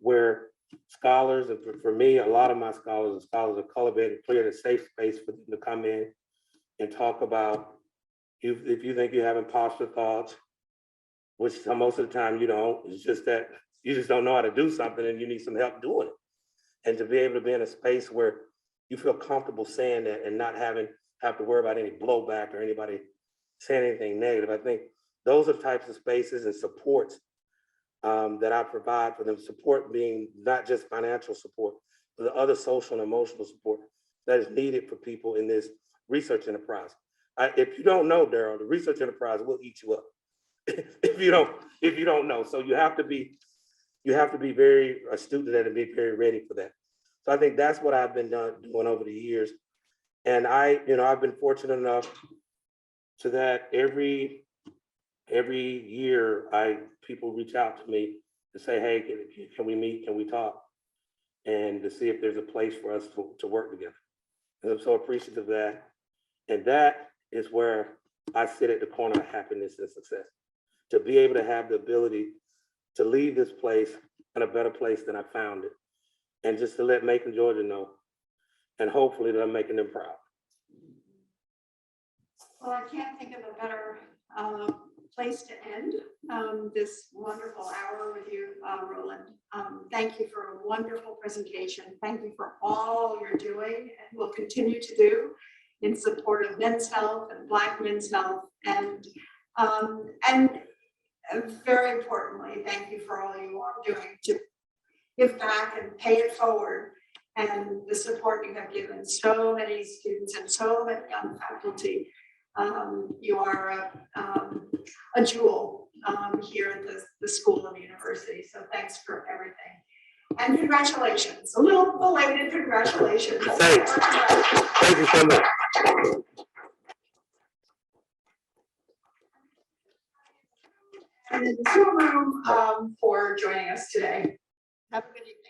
where scholars, and for me, a lot of my scholars of color, being able to create a safe space for them to come in and talk about if you think you're having imposter thoughts, which most of the time you don't. It's just that you just don't know how to do something and you need some help doing it. And to be able to be in a space where you feel comfortable saying that and not have to worry about any blowback or anybody saying anything negative. I think those are the types of spaces and supports that I provide for them. Support being not just financial support, but the other social and emotional support that is needed for people in this research enterprise. If you don't know, Daryl, the research enterprise will eat you up if you don't know. So you have to be very astute to that and be very ready for that. So I think that's what I've been doing over the years. And I've been fortunate enough to that every year people reach out to me to say, hey, can we meet? Can we talk? And to see if there's a place for us to work together. And I'm so appreciative of that. And that is where I sit at the corner of happiness and success. To be able to have the ability to leave this place in a better place than I found it. And just to let Macon, Georgia know, and hopefully that I'm making them proud. Well, I can't think of a better place to end this wonderful hour with you, Roland. Thank you for a wonderful presentation. Thank you for all you're doing and will continue to do in support of men's health and Black men's health. And very importantly, thank you for all you are doing to give back and pay it forward, and the support you have given so many students and so many young faculty. You are a jewel here at the school and the university. So thanks for everything. And congratulations, a little belated congratulations. Thanks. Thank you so much. And in the Zoom room for joining us today. Have a good evening.